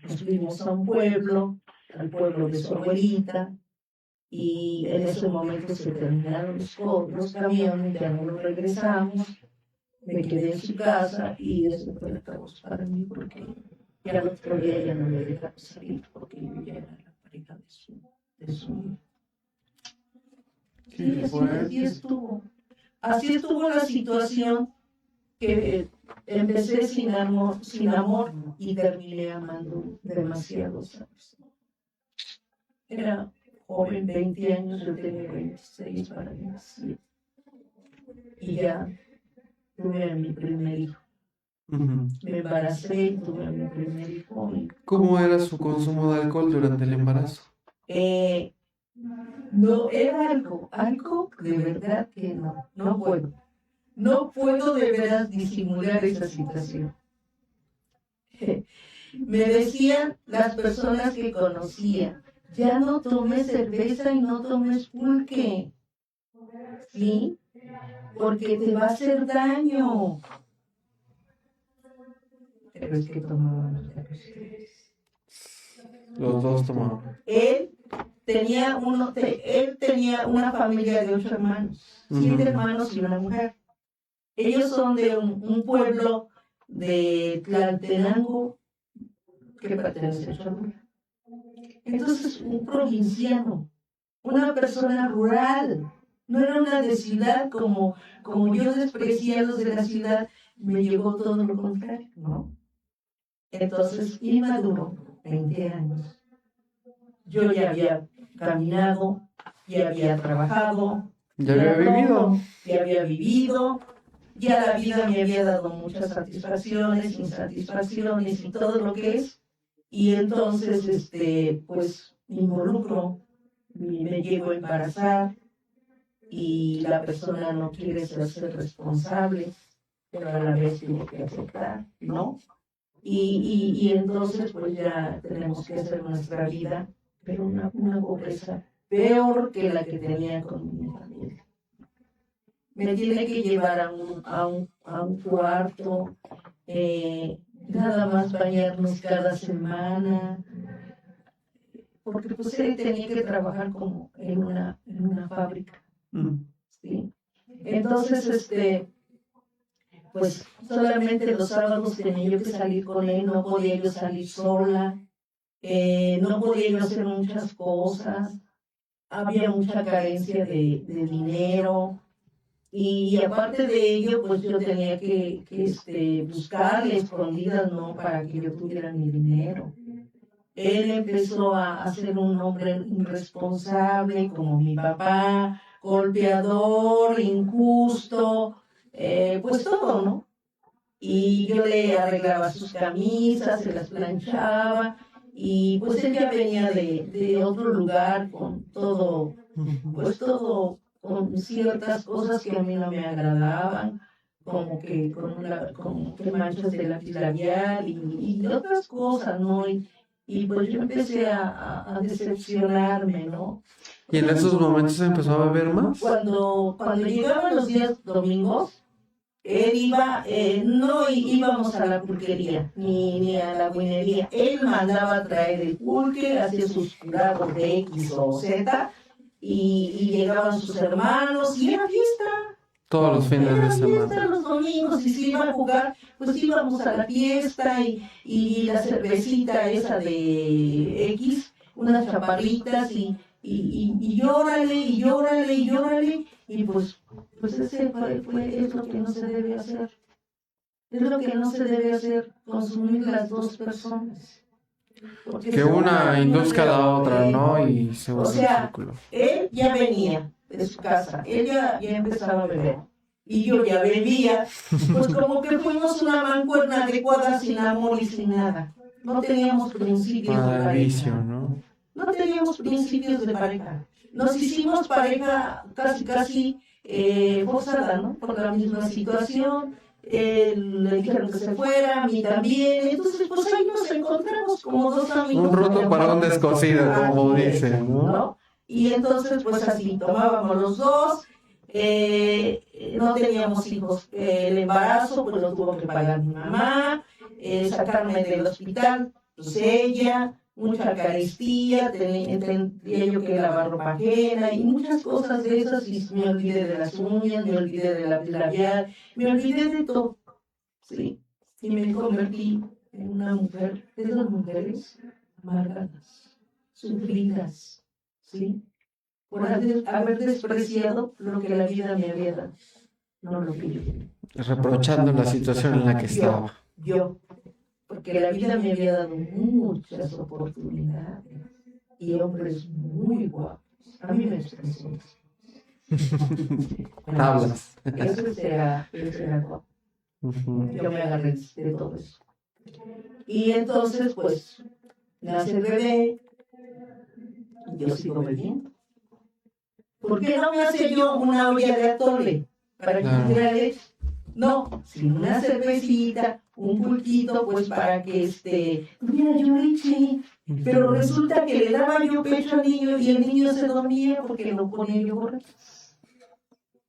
nos fuimos a un pueblo, al pueblo de su abuelita, y en ese momento se terminaron los camiones, ya no los regresamos, me quedé en su casa y eso fue el caos para mí porque ya el otro día ya no me dejaron salir porque yo ya era la pareja de su hijo. Sí, así estuvo. Así estuvo la situación que empecé sin amor y terminé amando demasiado, ¿sabes? Era joven, 20 años, yo tenía 26 para 27. Y ya tuve a mi primer hijo. Me embaracé y tuve a mi primer hijo. ¿Cómo era su consumo de alcohol durante el embarazo? No, era algo de verdad que no puedo. No puedo de veras disimular esa situación. Me decían las personas que conocía, ya no tomes cerveza y no tomes pulque, ¿sí? Porque te va a hacer daño. Pero es que tomaban Los dos tomaban. Él tenía una familia de 8 hermanos, 7 hermanos y una mujer. Ellos son de un pueblo de Tlaltenango que pertenece a Cholula. Entonces, un provinciano, una persona rural, no era una de ciudad como yo desprecié a los de la ciudad, me llegó todo lo contrario, ¿no? Entonces, inmaduro, 20 años. Yo ya había caminado, ya había trabajado, ya había vivido, ya la vida me había dado muchas satisfacciones, insatisfacciones y todo lo que es. Y entonces, pues, me involucro, me llego a embarazar y la persona no quiere ser responsable, pero a la vez tiene que aceptar, ¿no? Y entonces, pues ya tenemos que hacer nuestra vida, pero una pobreza peor que la que tenía con mi familia. Me tiene que llevar a un cuarto, nada más bañarnos cada semana, porque pues él tenía que trabajar como en una fábrica, ¿sí? Entonces, pues solamente los sábados tenía yo que salir con él, no podía yo salir sola, no podía yo hacer muchas cosas, había mucha carencia de dinero. Y aparte de ello, pues yo tenía que buscarle escondidas, ¿no? Para que yo tuviera mi dinero. Él empezó a ser un hombre irresponsable, como mi papá, golpeador, injusto, pues todo, ¿no? Y yo le arreglaba sus camisas, se las planchaba, y pues él ya venía de otro lugar con todo, pues todo, con ciertas cosas que a mí no me agradaban, como que como que manchas de lápiz labial y otras cosas, ¿no? Y pues yo empecé a decepcionarme, ¿no? ¿Y en esos momentos empezó a beber más? Cuando llegaban los días domingos, él no íbamos a la pulquería, ni a la guinería. Él mandaba a traer el pulque, hacía sus curados de X o Z, y llegaban sus hermanos, y era fiesta. Todos los fines de semana. Fiesta los domingos, y si iba a jugar, pues íbamos a la fiesta, y la cervecita esa de X, unas chaparritas, y llórale, y pues ese es lo que no se debe hacer. Es lo que no se debe hacer, consumir las dos personas. Porque Que una induzca a la otra, ¿no? Y se vuelve un círculo. Él ya venía de su casa, él ya empezaba a beber. Y yo ya bebía, pues como que fuimos una mancuerna adecuada, sin amor y sin nada. No teníamos principios de pareja. Vicio, ¿no? No teníamos principios de pareja. Nos hicimos pareja casi forzada, ¿no? Por la misma situación. Le dijeron que se fuera, a mí también. Entonces, pues ahí nos encontramos como dos amigos. Un roto para un descosido, como dicen, ¿no? Y entonces, pues así, tomábamos los dos. No teníamos hijos. El embarazo pues lo tuvo que pagar mi mamá, sacarme del hospital, pues ella, mucha carestía, tendría yo que lavar ropa ajena y muchas cosas de esas, y me olvidé de las uñas, me olvidé de la labial, me olvidé de todo, ¿sí? Y me convertí en una mujer, de esas mujeres amargadas, sufridas, ¿sí? Por haber despreciado lo que la vida me había dado, no lo que yo quería. Reprochando la situación en la que estaba. Yo, porque la vida me había dado muchas oportunidades y hombres muy guapos. A mí me estresó. Tablas. Eso era guapo. Yo me agarré de todo eso. Y entonces, pues, nace el bebé, yo sigo bebiendo. ¿Por qué no me hace yo una olla de atole para que tuviera leche? No, sino una cervecita, un pulquito, pues para que tuviera yo leche. Pero resulta que le daba yo pecho al niño y el niño se dormía porque lo ponía yo borracho.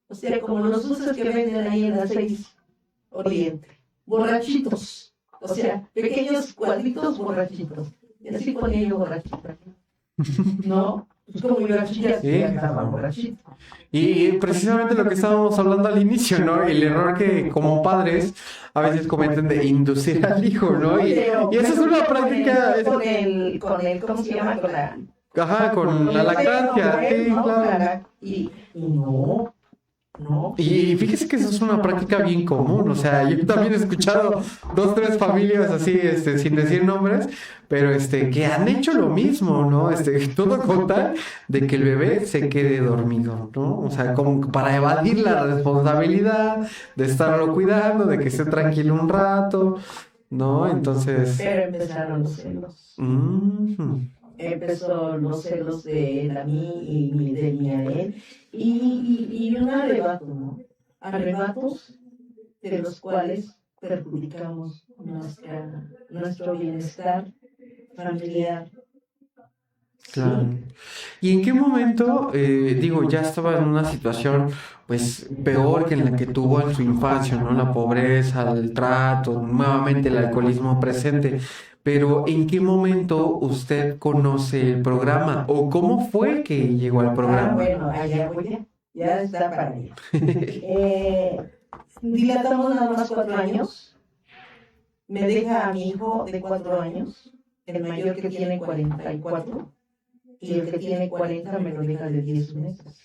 O sea, como los dulces que venden ahí en las 6 Oriente, borrachitos. O sea, pequeños cuadritos borrachitos. Y así ponía yo borrachita. ¿No? Pues como yo era chica, Sí. ya estaba borrachito. Y precisamente lo que estábamos hablando al inicio, ¿no? El error que como padres a veces cometen de inducir al hijo, ¿no? Y esa es una práctica... Con el, ¿cómo se llama? Con la... Ajá, con la lactancia, sí, ¿no? claro. Y no. Y fíjese que eso es una práctica bien común, o sea, yo también he escuchado 2, 3 familias así, sin decir nombres, pero que han hecho lo mismo, ¿no? Todo con tal de que el bebé se quede dormido, ¿no? O sea, como para evadir la responsabilidad de estarlo cuidando, de que esté tranquilo un rato, ¿no? Entonces... Pero empezaron los celos. Empezó los celos de él a mí y de mí a él. Y un arrebato, ¿no? Arrebatos de los cuales perjudicamos nuestro bienestar familiar. Claro. ¿Y en qué momento, ya estaba en una situación, pues, peor que en la que tuvo en su infancia, ¿no? La pobreza, el trato, nuevamente el alcoholismo presente. Pero ¿en qué momento usted conoce el programa? ¿O cómo fue que llegó al programa? Bueno, allá voy ya está para allá. Dilatamos nada más 4 años. Me deja a mi hijo de 4 años, el mayor que tiene 44, y el que tiene 40 me lo deja de 10 meses.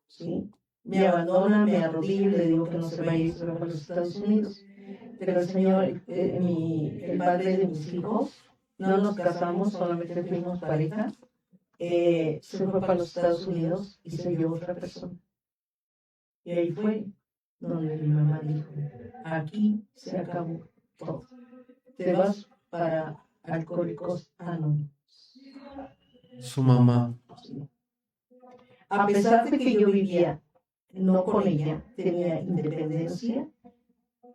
¿Sí? Me abandona, me arrodillo y le digo que no se vaya a ir a los Estados Unidos. Pero el señor, el padre de mis hijos, no nos casamos, solamente fuimos pareja, se fue para los Estados Unidos y se llevó otra persona. Y ahí fue donde mi mamá dijo, aquí se acabó todo. Te vas para Alcohólicos Anónimos. Su mamá. A pesar de que yo vivía no con ella, tenía independencia,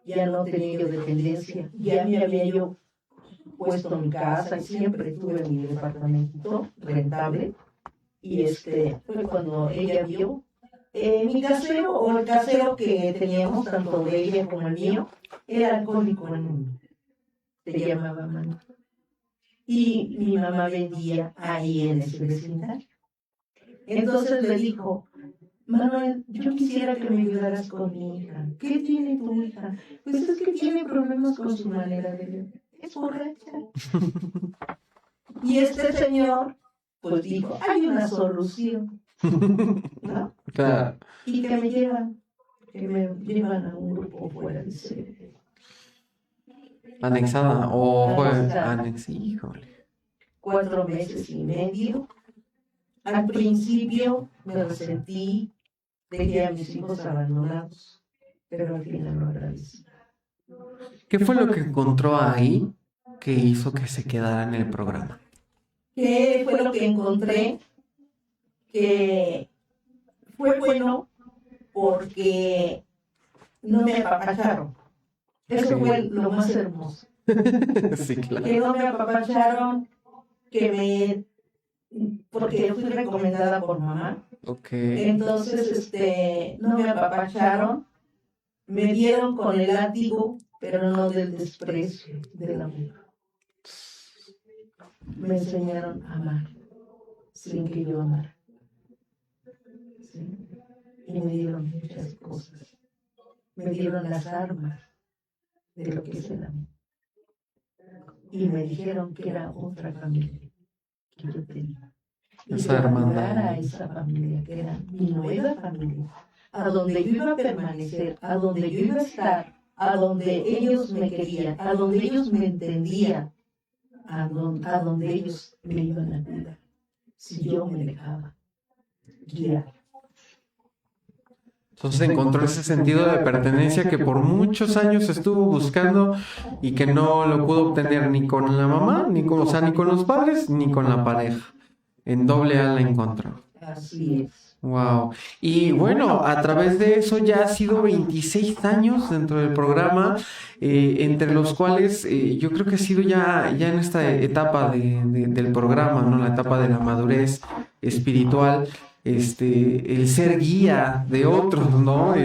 ya no tenía yo dependencia, ya me había yo puesto mi casa y siempre tuve mi departamento rentable. Y fue cuando ella vio mi casero o el casero que teníamos, tanto de ella como el mío, era alcohólico anónimo. Se llamaba Manuel. Y mi mamá vendía ahí en ese vecindario. Entonces le dijo, Manuel, yo quisiera que me ayudaras con mi hija. ¿Qué tiene tu hija? Pues es que tiene problemas con su manera de ver. Es borracha. Y este señor, pues dijo, hay una solución, ¿no? Claro. Y que me llevan a un grupo fuera de serie. Anexada o fue Anexada. híjole. 4 meses y medio. Al principio me resentí, dejé a mis hijos abandonados, pero al final lo agradecí. ¿Qué fue lo que encontró ahí que hizo que se quedara en el programa? ¿Qué fue lo que encontré? Que fue bueno porque no me apapacharon. Eso fue lo más hermoso. Sí, claro. Que no me apapacharon, que porque fui recomendada por mamá. Ok. Entonces, no me apapacharon, me dieron con el látigo, pero no del desprecio, del amor. Me enseñaron a amar, sin que yo amara. ¿Sí? Y me dieron muchas cosas. Me dieron las armas de lo que es el amor. Y me dijeron que era otra familia que yo tenía. Y Esa hermandad. a esa familia, que era mi nueva familia, a donde yo iba a permanecer, a donde yo iba a estar, a donde ellos me querían, a donde ellos me entendían, a donde ellos me iban a cuidar, si yo me dejaba guiar. Entonces encontró ese sentido de pertenencia que por muchos años estuvo buscando y que no lo pudo obtener ni con la mamá, ni con, o sea, ni con los padres, ni con la pareja. En doble A la encontró. Así es. Wow. Y bueno, a través de eso ya ha sido 26 años dentro del programa, entre los cuales yo creo que ha sido ya en esta etapa del programa, ¿no? La etapa de la madurez espiritual, el ser guía de otros, ¿no?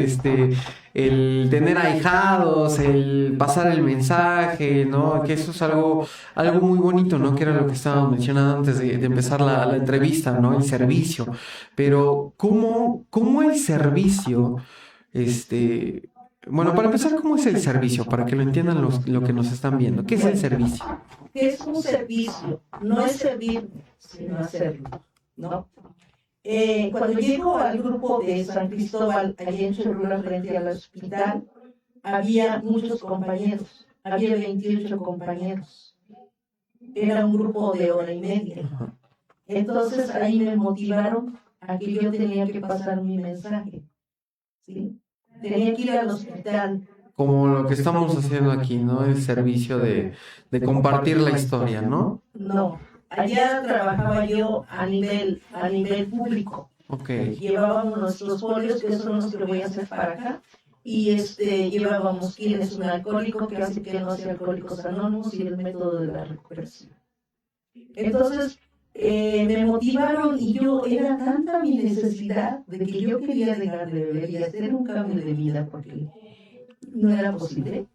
El tener ahijados, el pasar el mensaje, ¿no? Que eso es algo muy bonito, ¿no? Que era lo que estábamos mencionando antes de empezar la entrevista, ¿no? El servicio. Pero, ¿cómo el servicio, bueno, para empezar, ¿cómo es el servicio? Para que lo entiendan lo que nos están viendo. ¿Qué es el servicio? ¿Qué es un servicio? No es servir, sino hacerlo, ¿no? Cuando llego al grupo de San Cristóbal, allí en Cholula, frente al hospital, había muchos compañeros, había 28 compañeros. Era un grupo de hora y media. Entonces ahí me motivaron a que yo tenía que pasar mi mensaje, ¿sí? Tenía que ir al hospital. Como lo que estamos haciendo aquí, ¿no? El servicio de compartir la historia, ¿no? No. Allá trabajaba yo a nivel público. Okay. Llevábamos nuestros folios, que son los que voy a hacer para acá, y llevábamos quién es un alcohólico, qué hace que no sea Alcohólicos Anónimos y el método de la recuperación. Entonces, me motivaron y era tanta mi necesidad de que yo quería dejar de beber y hacer un cambio de vida porque no era posible.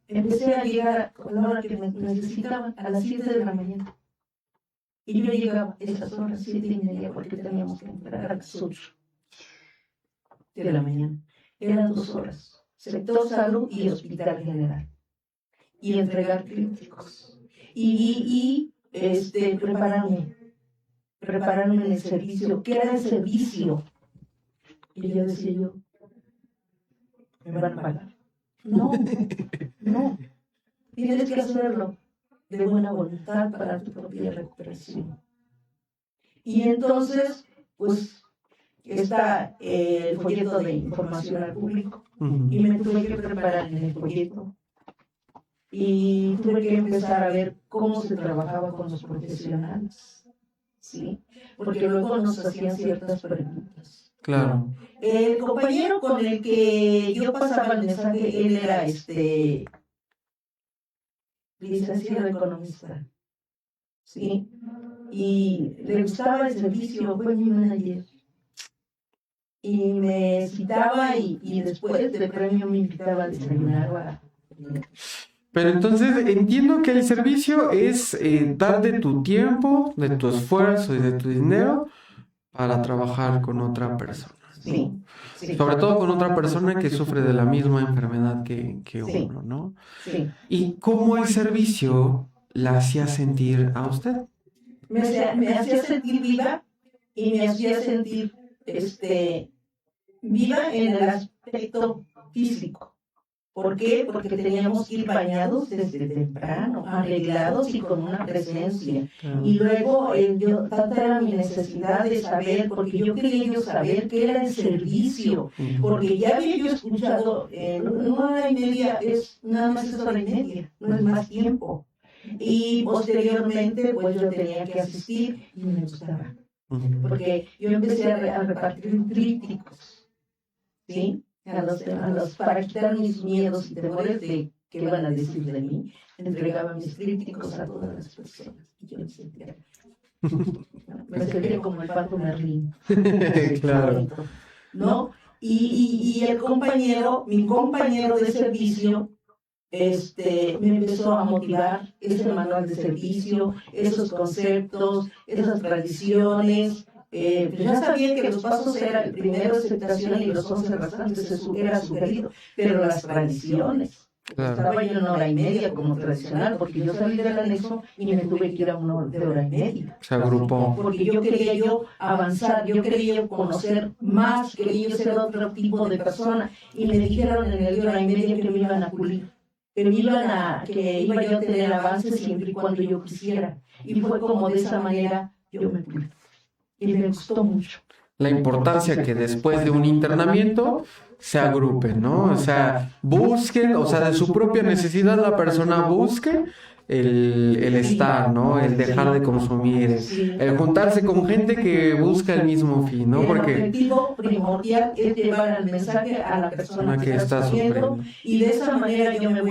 Empecé a llegar a la hora que me necesitaban, a las 7 de la mañana. Y yo llegaba a esas horas, 7:30, porque teníamos que entrar a las 8 de la mañana. Eran 2 horas. Sector salud y hospital general. Y entregar críticos. Y prepararme en el servicio. ¿Qué era el servicio? Y yo decía ¿me van a pagar? No, tienes que hacerlo de buena voluntad para tu propia recuperación. Y entonces, pues, está el folleto de información al público, y me tuve que preparar en el folleto, y tuve que empezar a ver cómo se trabajaba con los profesionales, ¿sí? Porque luego nos hacían ciertas preguntas. Claro. El compañero con el que yo pasaba el mensaje, él era licenciado economista, ¿sí? Y le gustaba el servicio, fue mi manager. Y me citaba y después del premio me invitaba a desayunar. Pero entonces entiendo que el servicio es dar de tu tiempo, de tu esfuerzo y de tu dinero para trabajar con otra persona. Sí. Sobre todo con otra persona que sufre de la misma enfermedad que uno, ¿no? Sí. ¿Y cómo el servicio la hacía sentir a usted? Me hacía sentir viva y me hacía sentir viva en el aspecto físico. ¿Por qué? Porque teníamos que ir bañados desde temprano, arreglados y con una presencia. Y luego tanta era mi necesidad de saber, porque yo quería saber qué era el servicio, porque ya había yo escuchado, 1:30 es nada más 1:30, no es más tiempo. Y posteriormente, pues yo tenía que asistir y me gustaba, porque yo empecé a repartir trípticos, ¿sí? Para quitar mis miedos y temores de ¿qué van a decir de mí? Entregaba mis críticos a todas las personas. Y yo me sentía, me sentía como el Pato Merlín. Claro. ¿No? Y el compañero, mi compañero de servicio, me empezó a motivar ese manual de servicio, esos conceptos, esas tradiciones. Pues ya sabía que los pasos eran el primero de aceptación y los 11 restantes era sugerido, pero las tradiciones. Claro. Estaba yo en 1 hora y media como tradicional, porque yo salí del anexo y me tuve que ir a 1 hora y media. Se agrupó. Porque yo quería yo avanzar, yo quería yo conocer más, quería yo ser otro tipo de persona. Y me dijeron en el 1 hora y media que me iban a pulir, que iba yo a tener avances siempre y cuando yo quisiera. Y fue como de esa manera yo me pulí. Y me gustó mucho. La importancia que después de un internamiento se agrupen, ¿no? O sea, busquen, o sea, de su propia necesidad la persona busque el estar, ¿no? El dejar de consumir, el juntarse con gente que busca el mismo fin, ¿no? El Porque objetivo primordial es llevar el mensaje a la persona que está sufriendo, y de esa manera yo me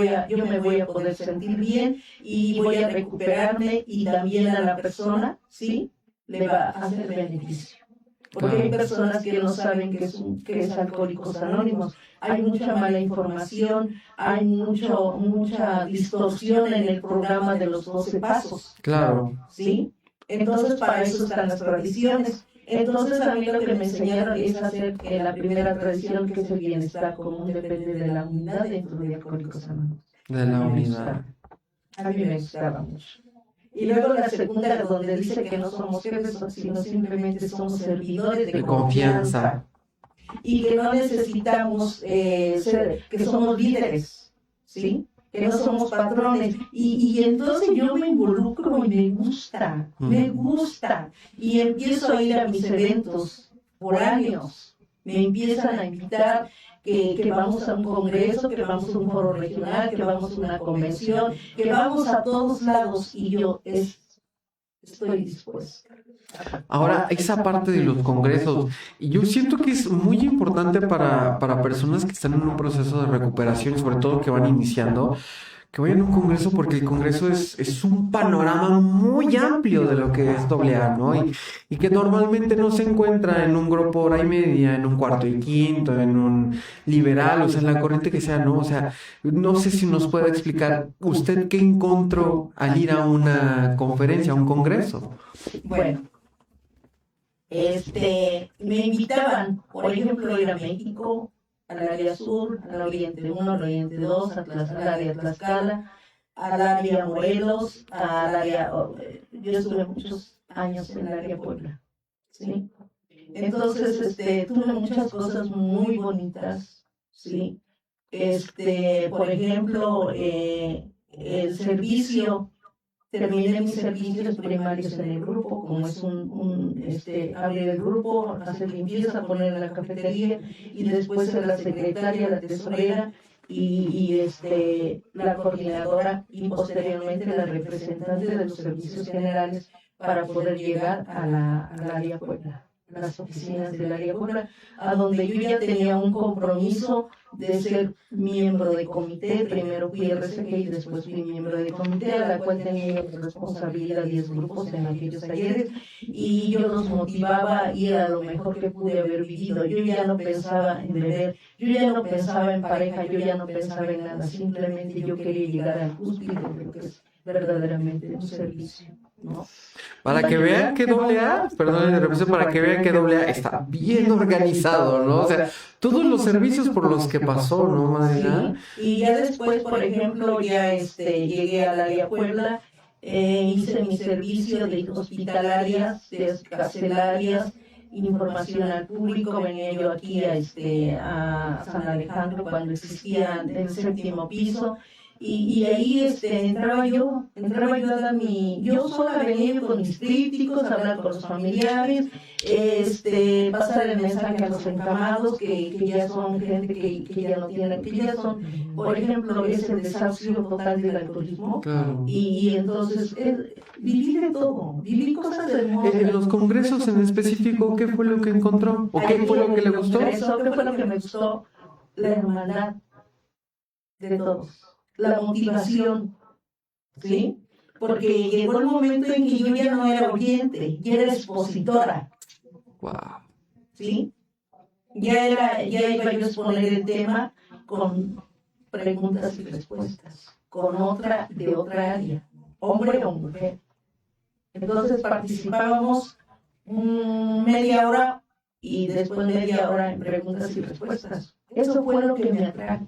voy a poder sentir bien y voy a recuperarme, y también a la persona, ¿sí? Le va a hacer beneficio. Porque hay personas que no saben que es Alcohólicos Anónimos. Hay mucha mala información, hay mucha distorsión en el programa de los 12 pasos. claro, ¿Sí? Entonces, para eso están las tradiciones. Entonces, a mí lo que me enseñaron es hacer la primera tradición, que es el bienestar común, depende de la unidad dentro de Alcohólicos Anónimos. de la unidad. A mí me gustaba mucho. Y luego la segunda, donde dice que no somos jefes, sino simplemente somos servidores de confianza. Y que no necesitamos que somos líderes, ¿sí? Que no somos patrones. Y entonces yo me involucro y me gusta. Y empiezo a ir a mis eventos foráneos. Me empiezan a invitar, que vamos a un congreso, que vamos a un foro regional, que vamos a una convención, que vamos a todos lados, y yo estoy dispuesta. Ahora, esa parte de los congresos, y yo siento que es muy importante para personas que están en un proceso de recuperación y sobre todo que van iniciando, que vayan a un congreso, porque el congreso es un panorama muy amplio de lo que es AA, ¿no? Y que normalmente no se encuentra en un grupo 1 hora y media, en un cuarto y quinto, en un liberal, o sea, en la corriente que sea, ¿no? O sea, no sé si nos puede explicar usted qué encontró al ir a una conferencia, a un congreso. Bueno, me invitaban, por ejemplo, a ir a México, al área sur, al Oriente 1, al Oriente 2, al área Tlaxcala, al área Morelos, al área... yo estuve muchos años en el área Puebla, ¿sí? Entonces, tuve muchas cosas muy bonitas, ¿sí? Por ejemplo, el servicio... Terminé mis servicios primarios en el grupo, como es abrir el grupo, hacer limpieza, poner en la cafetería, y después ser la secretaria, la tesorera y la coordinadora, y posteriormente la representante de los servicios generales, para poder llegar al área Puebla, las oficinas del área Puebla, a donde yo ya tenía un compromiso de ser miembro de comité. Primero fui RCG y después fui miembro de comité, a la cual tenía responsabilidad de 10 grupos en aquellos talleres, y yo los motivaba, y era lo mejor que pude haber vivido. Yo ya no pensaba en beber, yo ya no pensaba en pareja, yo ya no pensaba en nada, simplemente yo quería llegar al cúspide de lo que es verdaderamente un servicio, ¿no? Para que vean que AA, perdón, de repente, para que vean que AA está bien organizado, ¿no? O sea, todos los servicios por los que pasó, ¿no, Madrina? Sí. Y ya después, por ejemplo, ya llegué al área Puebla, hice mi servicio de hospitalarias, de carcelarias, información al público. Venía yo aquí a San Alejandro cuando existía el 7º piso. Y ahí entraba yo a dar yo sola venía yo con mis críticos, a hablar con los familiares, pasar el mensaje a los encamados, que ya son gente que ya no tienen, que ya son, por ejemplo, es el desahucio total del alcoholismo. Claro. Y entonces viví de todo, viví cosas hermosas. En los congresos en específico, ¿qué fue lo que encontró? ¿O qué fue lo que le gustó? ¿Qué fue lo que me gustó? La hermandad de todos. la motivación, ¿sí? Porque llegó el momento en que yo ya no era oyente, ya era expositora, Wow. ¿sí? Ya iba yo a exponer el tema con preguntas y respuestas, con otra de otra área, hombre o mujer. Entonces participábamos media hora y después media hora en preguntas y respuestas. Eso fue lo que me atrajo.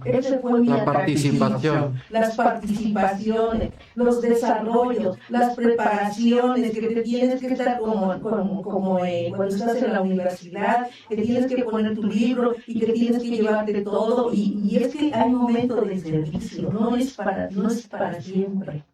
Ese fue mi La atractivo. participación. Las participaciones, los desarrollos, las preparaciones, que te tienes que estar como cuando estás en la universidad, que tienes que poner tu libro y que tienes que llevarte todo. Y es que hay momentos de servicio, no es para siempre,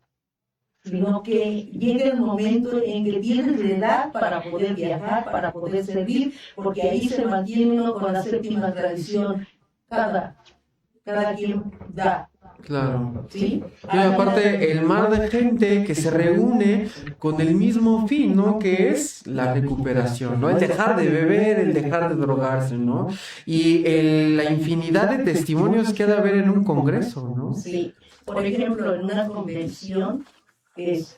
sino que llega el momento en que tienes la edad para poder viajar, para poder servir, porque ahí se mantiene uno con la séptima tradición. Cada quien da, Claro. ¿sí? Y aparte, el mar de gente que se reúne con el mismo fin, ¿no? Que es la recuperación, ¿no? El dejar de beber, el dejar de drogarse, ¿no? Y la infinidad de testimonios que ha de haber en un congreso, ¿no? Sí, por ejemplo, en una convención, pues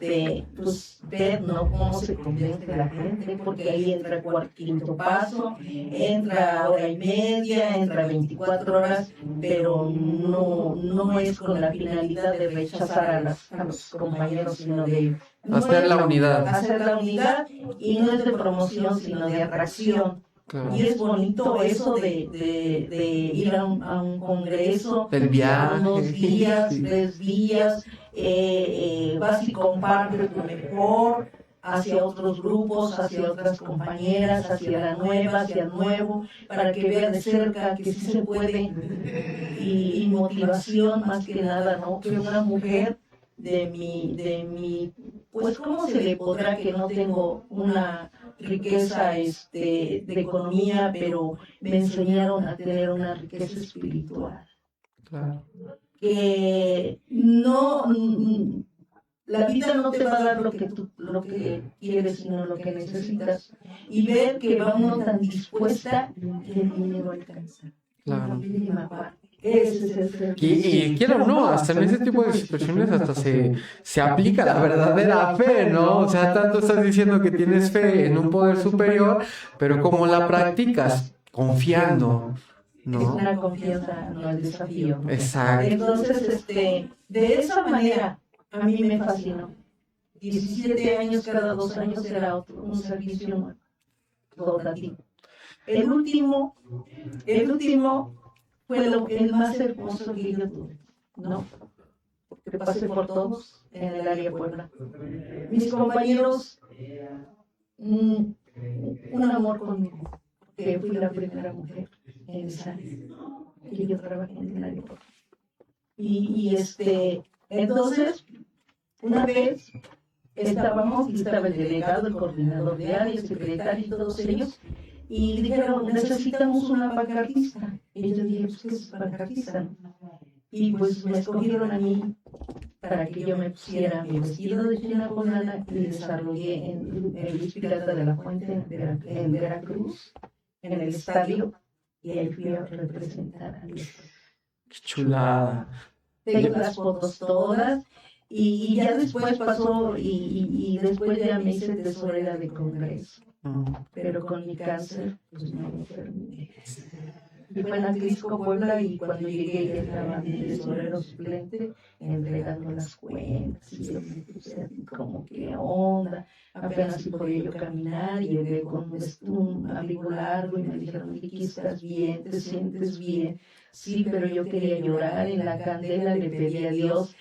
ver, ¿no?, cómo se convence la gente, porque ahí entra quinto paso, entra hora y media, entra 24 horas, pero no es con la finalidad de rechazar a los compañeros, sino de Hacer la unidad. hacer la unidad, y no es de promoción, sino de atracción. Claro. Y es bonito eso de ir a un congreso, El viaje. 2 días, 3 días, vas y compartes lo mejor hacia otros grupos, hacia otras compañeras, hacia la nueva, hacia el nuevo, para que vean de cerca que sí se puede, y motivación más que nada, ¿no? Que una mujer de mi, pues, ¿cómo se le podrá que no tengo una riqueza de economía, pero me enseñaron a tener una riqueza espiritual? Claro. Que no, la vida no te va a dar lo que quieres, sino lo que necesitas. Y ver que va uno tan dispuesta que el dinero alcanza. Claro. Ese es el servicio. Y quiero o no, hasta en ese tipo de situaciones hasta se aplica la verdadera fe, ¿no? O sea, tanto estás diciendo que tienes fe en un poder superior, pero como la practicas, confiando, Es ¿no? una confianza, no el desafío, ¿no? Exacto. Entonces, de esa manera, a mí me fascinó. 17 años, cada 2 años era un servicio rotativo. El último fue el más hermoso que yo tuve, ¿no? Porque pasé por todos en el área Puebla. Mis compañeros, un amor conmigo, porque fui la primera mujer en esa área, y yo trabajé en el área Puebla. Entonces, una vez estaba el delegado, el coordinador de área, el secretario y todos ellos, y dijeron, necesitamos una pancartista. Y yo dije, pues, ¿qué es pancartista? Y pues me escogieron a mí para que yo me pusiera mi vestido de china poblana y desarrollé en el Luis Pirata de la Fuente en Veracruz, en el estadio, y ahí fui a representar a Dios. Qué chulada. Tengo las fotos todas, y ya después pasó, y después ya me hice tesorera de congreso. Pero con mi cáncer, pues no lo terminé. Y fue en Atlisco, Puebla, y cuando llegué ya estaba mi tesorero suplente entregando las cuentas, y yo me puse así como, ¿qué onda? Apenas si podía yo caminar, y llegué con un abrigo largo y me dijeron, Vicky, ¿estás bien? ¿Te sientes bien? Sí, pero yo quería llorar en la candela, le pedí a Dios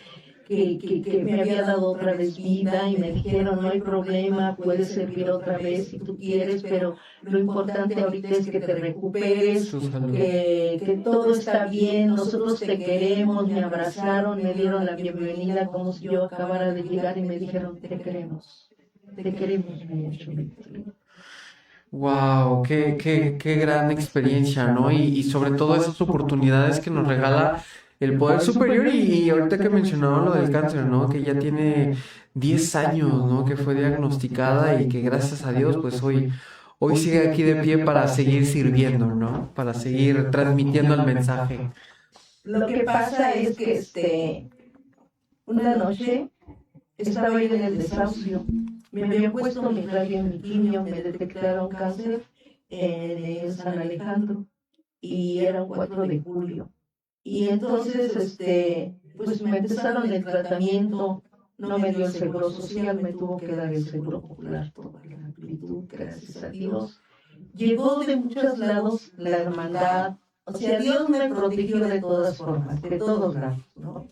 que me había dado otra vez vida, y me dijeron, no hay problema, puedes servir otra vez si tú quieres, pero lo importante ahorita es que te recuperes, que todo está bien, nosotros te queremos. Me abrazaron, me dieron la bienvenida como si yo acabara de llegar, y me dijeron, te queremos mucho, Victoria. Wow, qué gran experiencia, ¿no? Y sobre todo esas oportunidades que nos regala el poder superior, y ahorita que mencionaba lo del cáncer, ¿no? Que ya tiene 10 años, ¿no? Que fue diagnosticada, y que gracias a Dios, pues hoy sigue aquí de pie para seguir sirviendo, ¿no? Para seguir transmitiendo el mensaje. Lo que pasa es que una noche estaba yo en el desahucio. Me habían puesto mi radio en mi quimio, me detectaron cáncer en San Alejandro y era un 4 de julio. Y entonces, pues me empezaron el tratamiento, no me dio el seguro social, me tuvo que dar el seguro popular, toda la amplitud, gracias a Dios. Llegó de muchos lados la hermandad, o sea, Dios me protegió de todas formas, de todos lados, ¿no?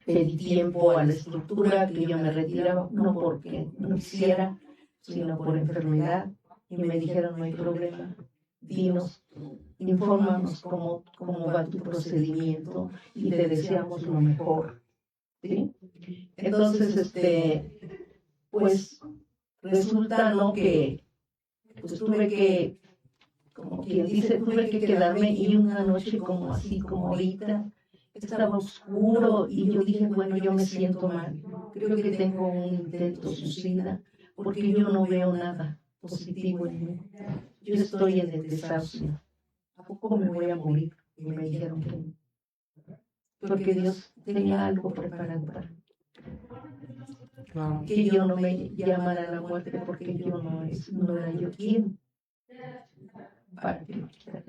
Pedí tiempo a la estructura que yo me retiraba, no porque no quisiera, sino por enfermedad, y me dijeron, no hay problema, dinos, infórmanos cómo va tu procedimiento y te deseamos lo mejor, ¿sí? Entonces, pues resulta, ¿no?, que pues tuve que, como quien dice, tuve que quedarme y una noche como así, como ahorita, estaba oscuro y yo dije, bueno, yo me siento mal, creo que tengo un intento suicida porque yo no veo nada positivo en mí, yo estoy en el desahucio, ¿a poco me voy a morir? Y me dijeron que no, porque Dios tenía algo preparado para mí. Claro. Que yo no me llamara a la muerte porque yo no era yo quien para que me quitara.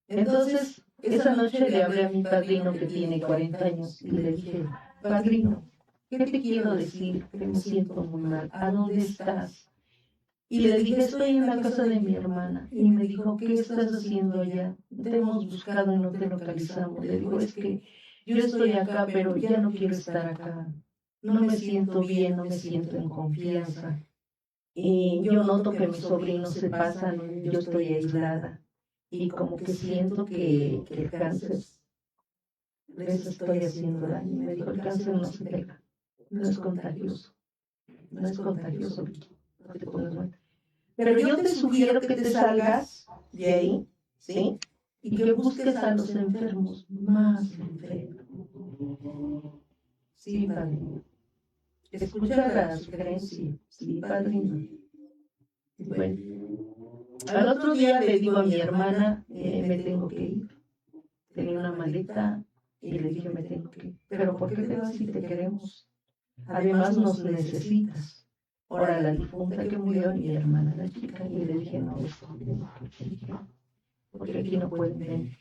Entonces, esa noche le hablé a mi padrino que tiene 40 años y le dije, padrino, ¿qué te quiero decir? Que me siento muy mal. ¿A dónde estás? Y le dije, estoy en la casa de mi hermana. Y me dijo, ¿qué estás haciendo allá? Te hemos buscado y no te localizamos. Le digo, es que yo estoy acá, pero ya no quiero estar acá. No me siento bien, no me siento en confianza. Y yo noto que mis sobrinos se pasan, yo estoy aislada. Y como que siento que el cáncer les estoy haciendo daño. Me dijo, el cáncer no se pega, no es contagioso. No es contagioso, no te pones mal. Pero yo te sugiero que te salgas de ahí, ¿sí? Y que busques a los enfermos más enfermos. Sí, padrino. Escucha la sugerencia, sí, padrino. Bueno, al otro día le digo a mi hermana, me tengo que ir. Tenía una maleta y le dije, me tengo que ir. Pero ¿por qué te vas si te queremos? Además nos necesitas. Ahora la difunta que murió, mi hermana, la chica, y le dije, no, porque aquí no pueden venir.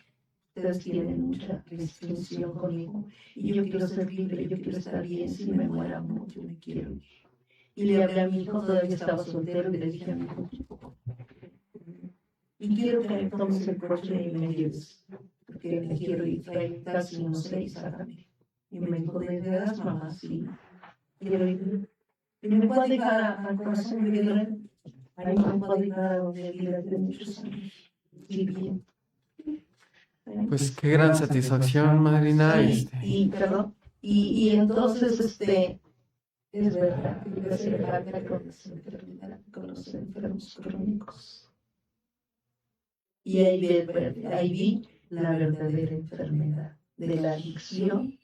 Ustedes tienen mucha restricción conmigo y yo quiero ser libre, yo quiero estar bien, si me muera mucho, me quiero ir. Y le hablé a mi hijo, todavía estaba soltero, y le dije a mi hijo, y quiero que tomes el coche y me lleves, porque me quiero ir, trae un taxi, no sé, y sácame. Y me dijo, ¿de veras, mamá? Sí, quiero ir. Y me puede dejar al corazón de Guerrero, ahí me puede dejar a donde vive hace muchos años, y bien. Pues qué gran satisfacción, madrina. Perdón, y entonces, es verdad, que debe ser falta con los enfermos crónicos. Y ahí vi la verdadera enfermedad de la adicción,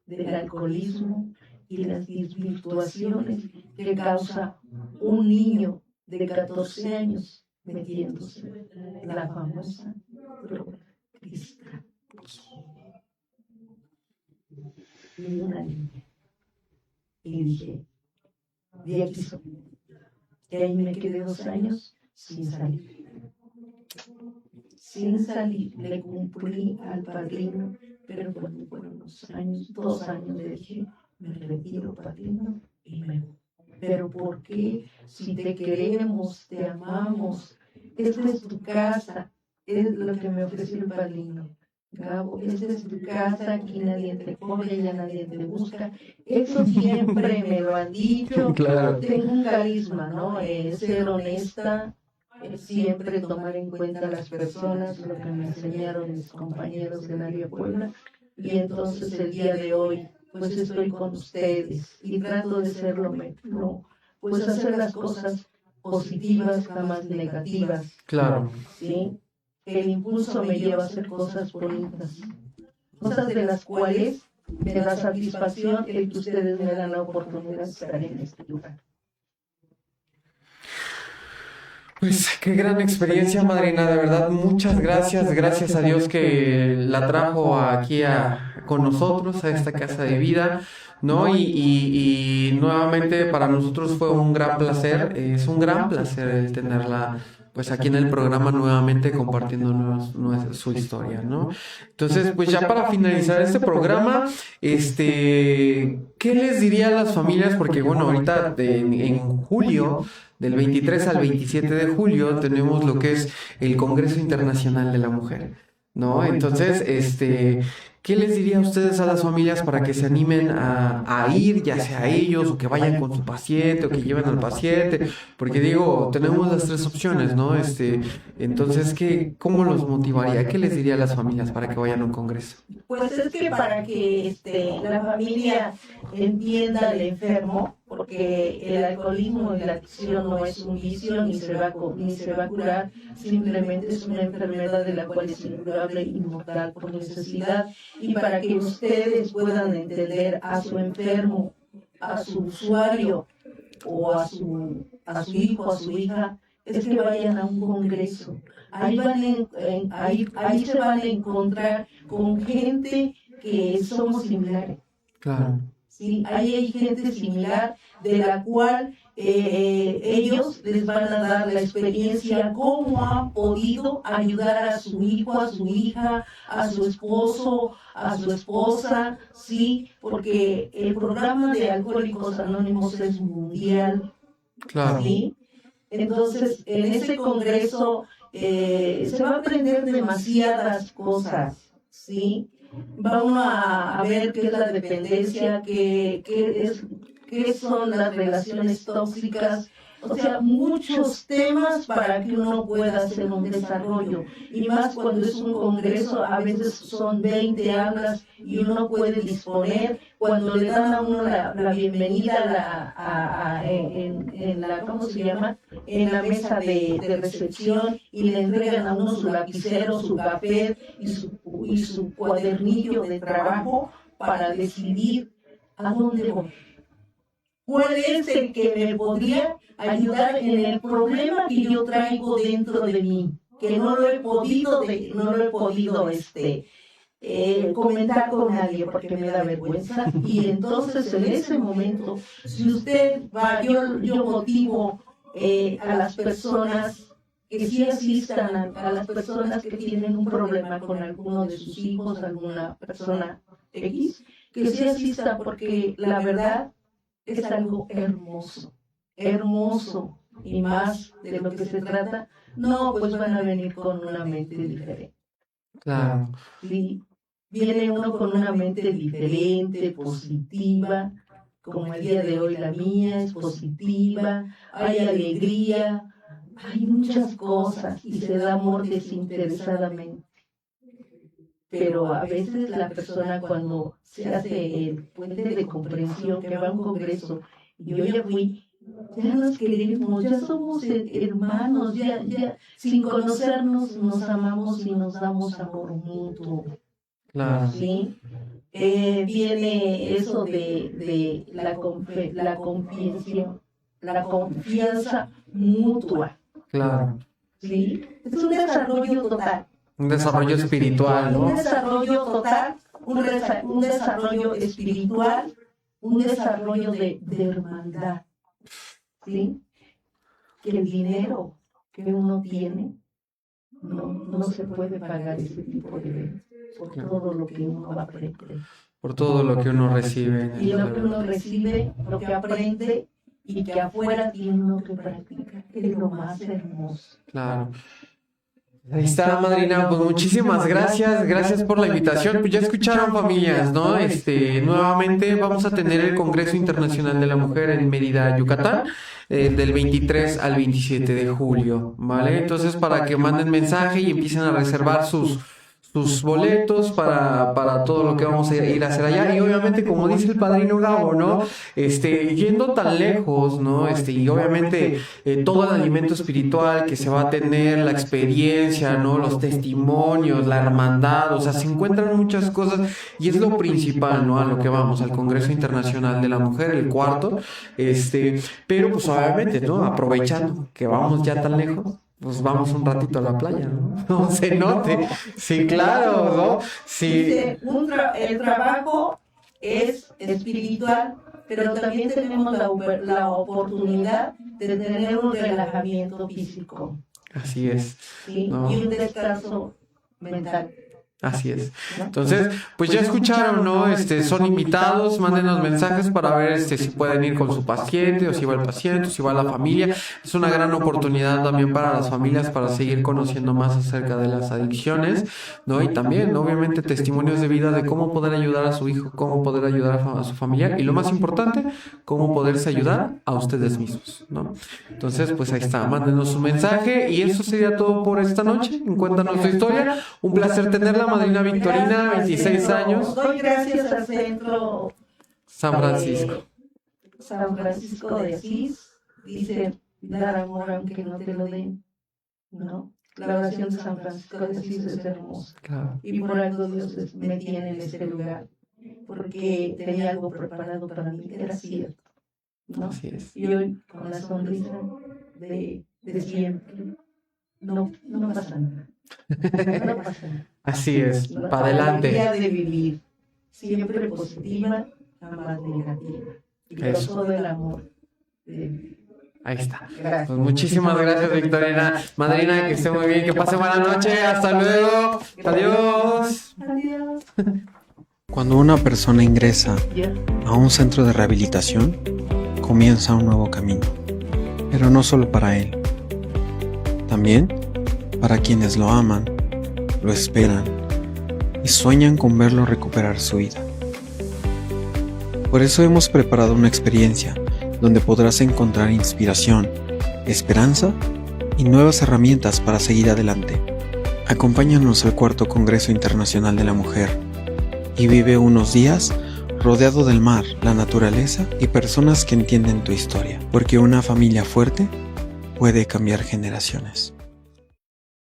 del alcoholismo y las desvirtuaciones que causa un niño de 14 años metiéndose la famosa droga cristal. Y una niña. Y dije, de aquí soy. Y ahí me quedé 2 años sin salir. Sin salir, le cumplí al padrino, pero cuando fueron los años, 2 años, le dije, me retiro, padrino, y me voy. Pero ¿por qué? Si te queremos, te amamos, esta es tu casa, es lo que me ofreció el padrino. Gabo, esta es tu casa, aquí nadie te corre, ya nadie te busca. Eso siempre me lo han dicho. Claro. Tengo un carisma, ¿no? Ser honesta, siempre tomar en cuenta a las personas, lo que me enseñaron mis compañeros del área Puebla. Y entonces el día de hoy, pues estoy con ustedes y trato de ser pues hacer las cosas positivas, jamás negativas. Claro. ¿Sí? El impulso me lleva a hacer cosas bonitas, cosas de las cuales me da satisfacción el que ustedes me dan la oportunidad de estar en este lugar. Pues qué gran experiencia, madrina, de verdad, muchas gracias, gracias a Dios que la trajo aquí con nosotros a esta casa de vida, ¿no? Y nuevamente para nosotros fue un gran placer, es un gran placer el tenerla pues aquí en el programa nuevamente compartiéndonos su historia, ¿no? Entonces, pues ya para finalizar este programa, ¿qué les diría a las familias? Porque bueno, ahorita en julio, del 23 al 27 de julio, tenemos lo que es el Congreso Internacional de la Mujer, ¿no? Entonces, ¿qué les diría a ustedes a las familias para que se animen a ir, ya sea ellos, o que vayan con su paciente, o que lleven al paciente? Porque digo, tenemos las tres opciones, ¿no? Entonces, ¿cómo los motivaría? ¿Qué les diría a las familias para que vayan a un congreso? Pues es que para que la familia entienda al enfermo, porque el alcoholismo y la adicción no es un vicio ni se va a curar, simplemente es una enfermedad de la cual es incurable y mortal por necesidad. Y para que ustedes puedan entender a su enfermo, a su usuario o a su hijo, a su hija, es que vayan a un congreso. Ahí se van a encontrar con gente que somos similares. Claro. Sí, ahí hay gente similar de la cual ellos les van a dar la experiencia, cómo han podido ayudar a su hijo, a su hija, a su esposo, a su esposa, sí, porque el programa de Alcohólicos Anónimos es mundial, Claro. ¿sí? Entonces, en ese congreso se va a aprender demasiadas cosas, ¿sí? Va uno a ver qué es la dependencia, qué son las relaciones tóxicas, o sea, muchos temas para que uno pueda hacer un desarrollo. Y más cuando es un congreso, a veces son 20 aulas y uno puede disponer, cuando le dan a uno la bienvenida en la, ¿cómo se llama? En la mesa de recepción, y le entregan a uno su lapicero, su papel y su cuadernillo de trabajo para decidir a dónde voy. ¿Cuál es el que me podría ayudar en el problema que yo traigo dentro de mí? Que no lo he podido comentar con nadie porque me da vergüenza. Y entonces en ese momento, si usted va, yo motivo a las personas que sí asistan, a las personas que tienen un problema con alguno de sus hijos, alguna persona X, que sí asistan, porque la verdad es algo hermoso, hermoso, y más de lo que se trata. No, pues van a venir con una mente diferente. Claro. Sí, viene uno con una mente diferente, positiva, como el día de hoy la mía es positiva, hay alegría, hay muchas cosas y se da amor desinteresadamente. Pero a veces la persona, cuando se hace el puente de comprensión, que va a un congreso, y yo ya fui, ya nos queremos, ya somos hermanos, ya sin conocernos nos amamos y nos damos amor mutuo. Claro. ¿Sí? Viene eso de la confianza mutua. Claro. ¿Sí? Es un desarrollo total. Un desarrollo espiritual, ¿no? Un desarrollo total, un desarrollo espiritual, un desarrollo de hermandad, ¿sí? Que el dinero que uno tiene no se puede pagar ese tipo de eventos, por todo lo que uno aprende. Por todo lo que uno recibe. Y lo que uno recibe, lo que aprende, y que afuera tiene uno que practicar, que es lo más hermoso. Claro. Ahí está, madrina, pues muchísimas gracias por la invitación. Pues ya escucharon, familias, ¿no? Nuevamente vamos a tener el Congreso Internacional de la Mujer en Mérida, Yucatán, del 23 al 27 de julio, ¿vale? Entonces, para que manden mensaje y empiecen a reservar sus sus boletos para todo lo que vamos a ir a hacer allá. Y obviamente, como dice el padrino Gabo, ¿no? Yendo tan lejos, ¿no? Y obviamente todo el alimento espiritual que se va a tener, la experiencia, ¿no? Los testimonios, la hermandad, o sea, se encuentran muchas cosas y es lo principal, ¿no? A lo que vamos, al Congreso Internacional de la Mujer, el cuarto, pero pues obviamente, ¿no? Aprovechando que vamos ya tan lejos, pues vamos un ratito a la playa, ¿no? No se note. Sí, claro, ¿no? Sí. Dice, el trabajo es espiritual, pero también tenemos la oportunidad de tener un relajamiento físico. Así es. ¿Sí? No. Y un descanso mental. Así es. Entonces, pues ya escucharon, ¿no? Son invitados, mándenos mensajes para ver si pueden ir con su paciente, o si va el paciente, o si va la familia. Es una gran oportunidad también para las familias para seguir conociendo más acerca de las adicciones, ¿no? Y también, obviamente, testimonios de vida de cómo poder ayudar a su hijo, cómo poder ayudar a su familiar y lo más importante, cómo poderse ayudar a ustedes mismos, ¿no? Entonces, pues ahí está, mándenos su mensaje y eso sería todo por esta noche. Cuéntanos tu historia. Un placer tenerla. Madrina Victorina, 26 años. Doy gracias al centro San Francisco. San Francisco de Asís. Dice, dar amor aunque no te lo den, ¿no? La oración de San Francisco de Asís es hermosa. Claro. Y por algo Dios me tiene en este lugar, porque tenía algo preparado para mí, era cierto, ¿no? Así es. Y hoy, con la sonrisa de siempre, no pasa nada. No pasa nada. Así es, para La adelante. alegría de vivir, siempre positiva, jamás negativa. Y con Eso. todo el amor. Ahí está. Gracias. Pues muchísimas gracias, Victorina. Madrina, que esté muy bien, que pase buena noche. Hasta luego. Adiós. Adiós. Cuando una persona ingresa a un centro de rehabilitación, comienza un nuevo camino, pero no solo para él, también para quienes lo aman, lo esperan y sueñan con verlo recuperar su vida. Por eso hemos preparado una experiencia donde podrás encontrar inspiración, esperanza y nuevas herramientas para seguir adelante. Acompáñanos al Cuarto Congreso Internacional de la Mujer y vive unos días rodeado del mar, la naturaleza y personas que entienden tu historia, porque una familia fuerte puede cambiar generaciones.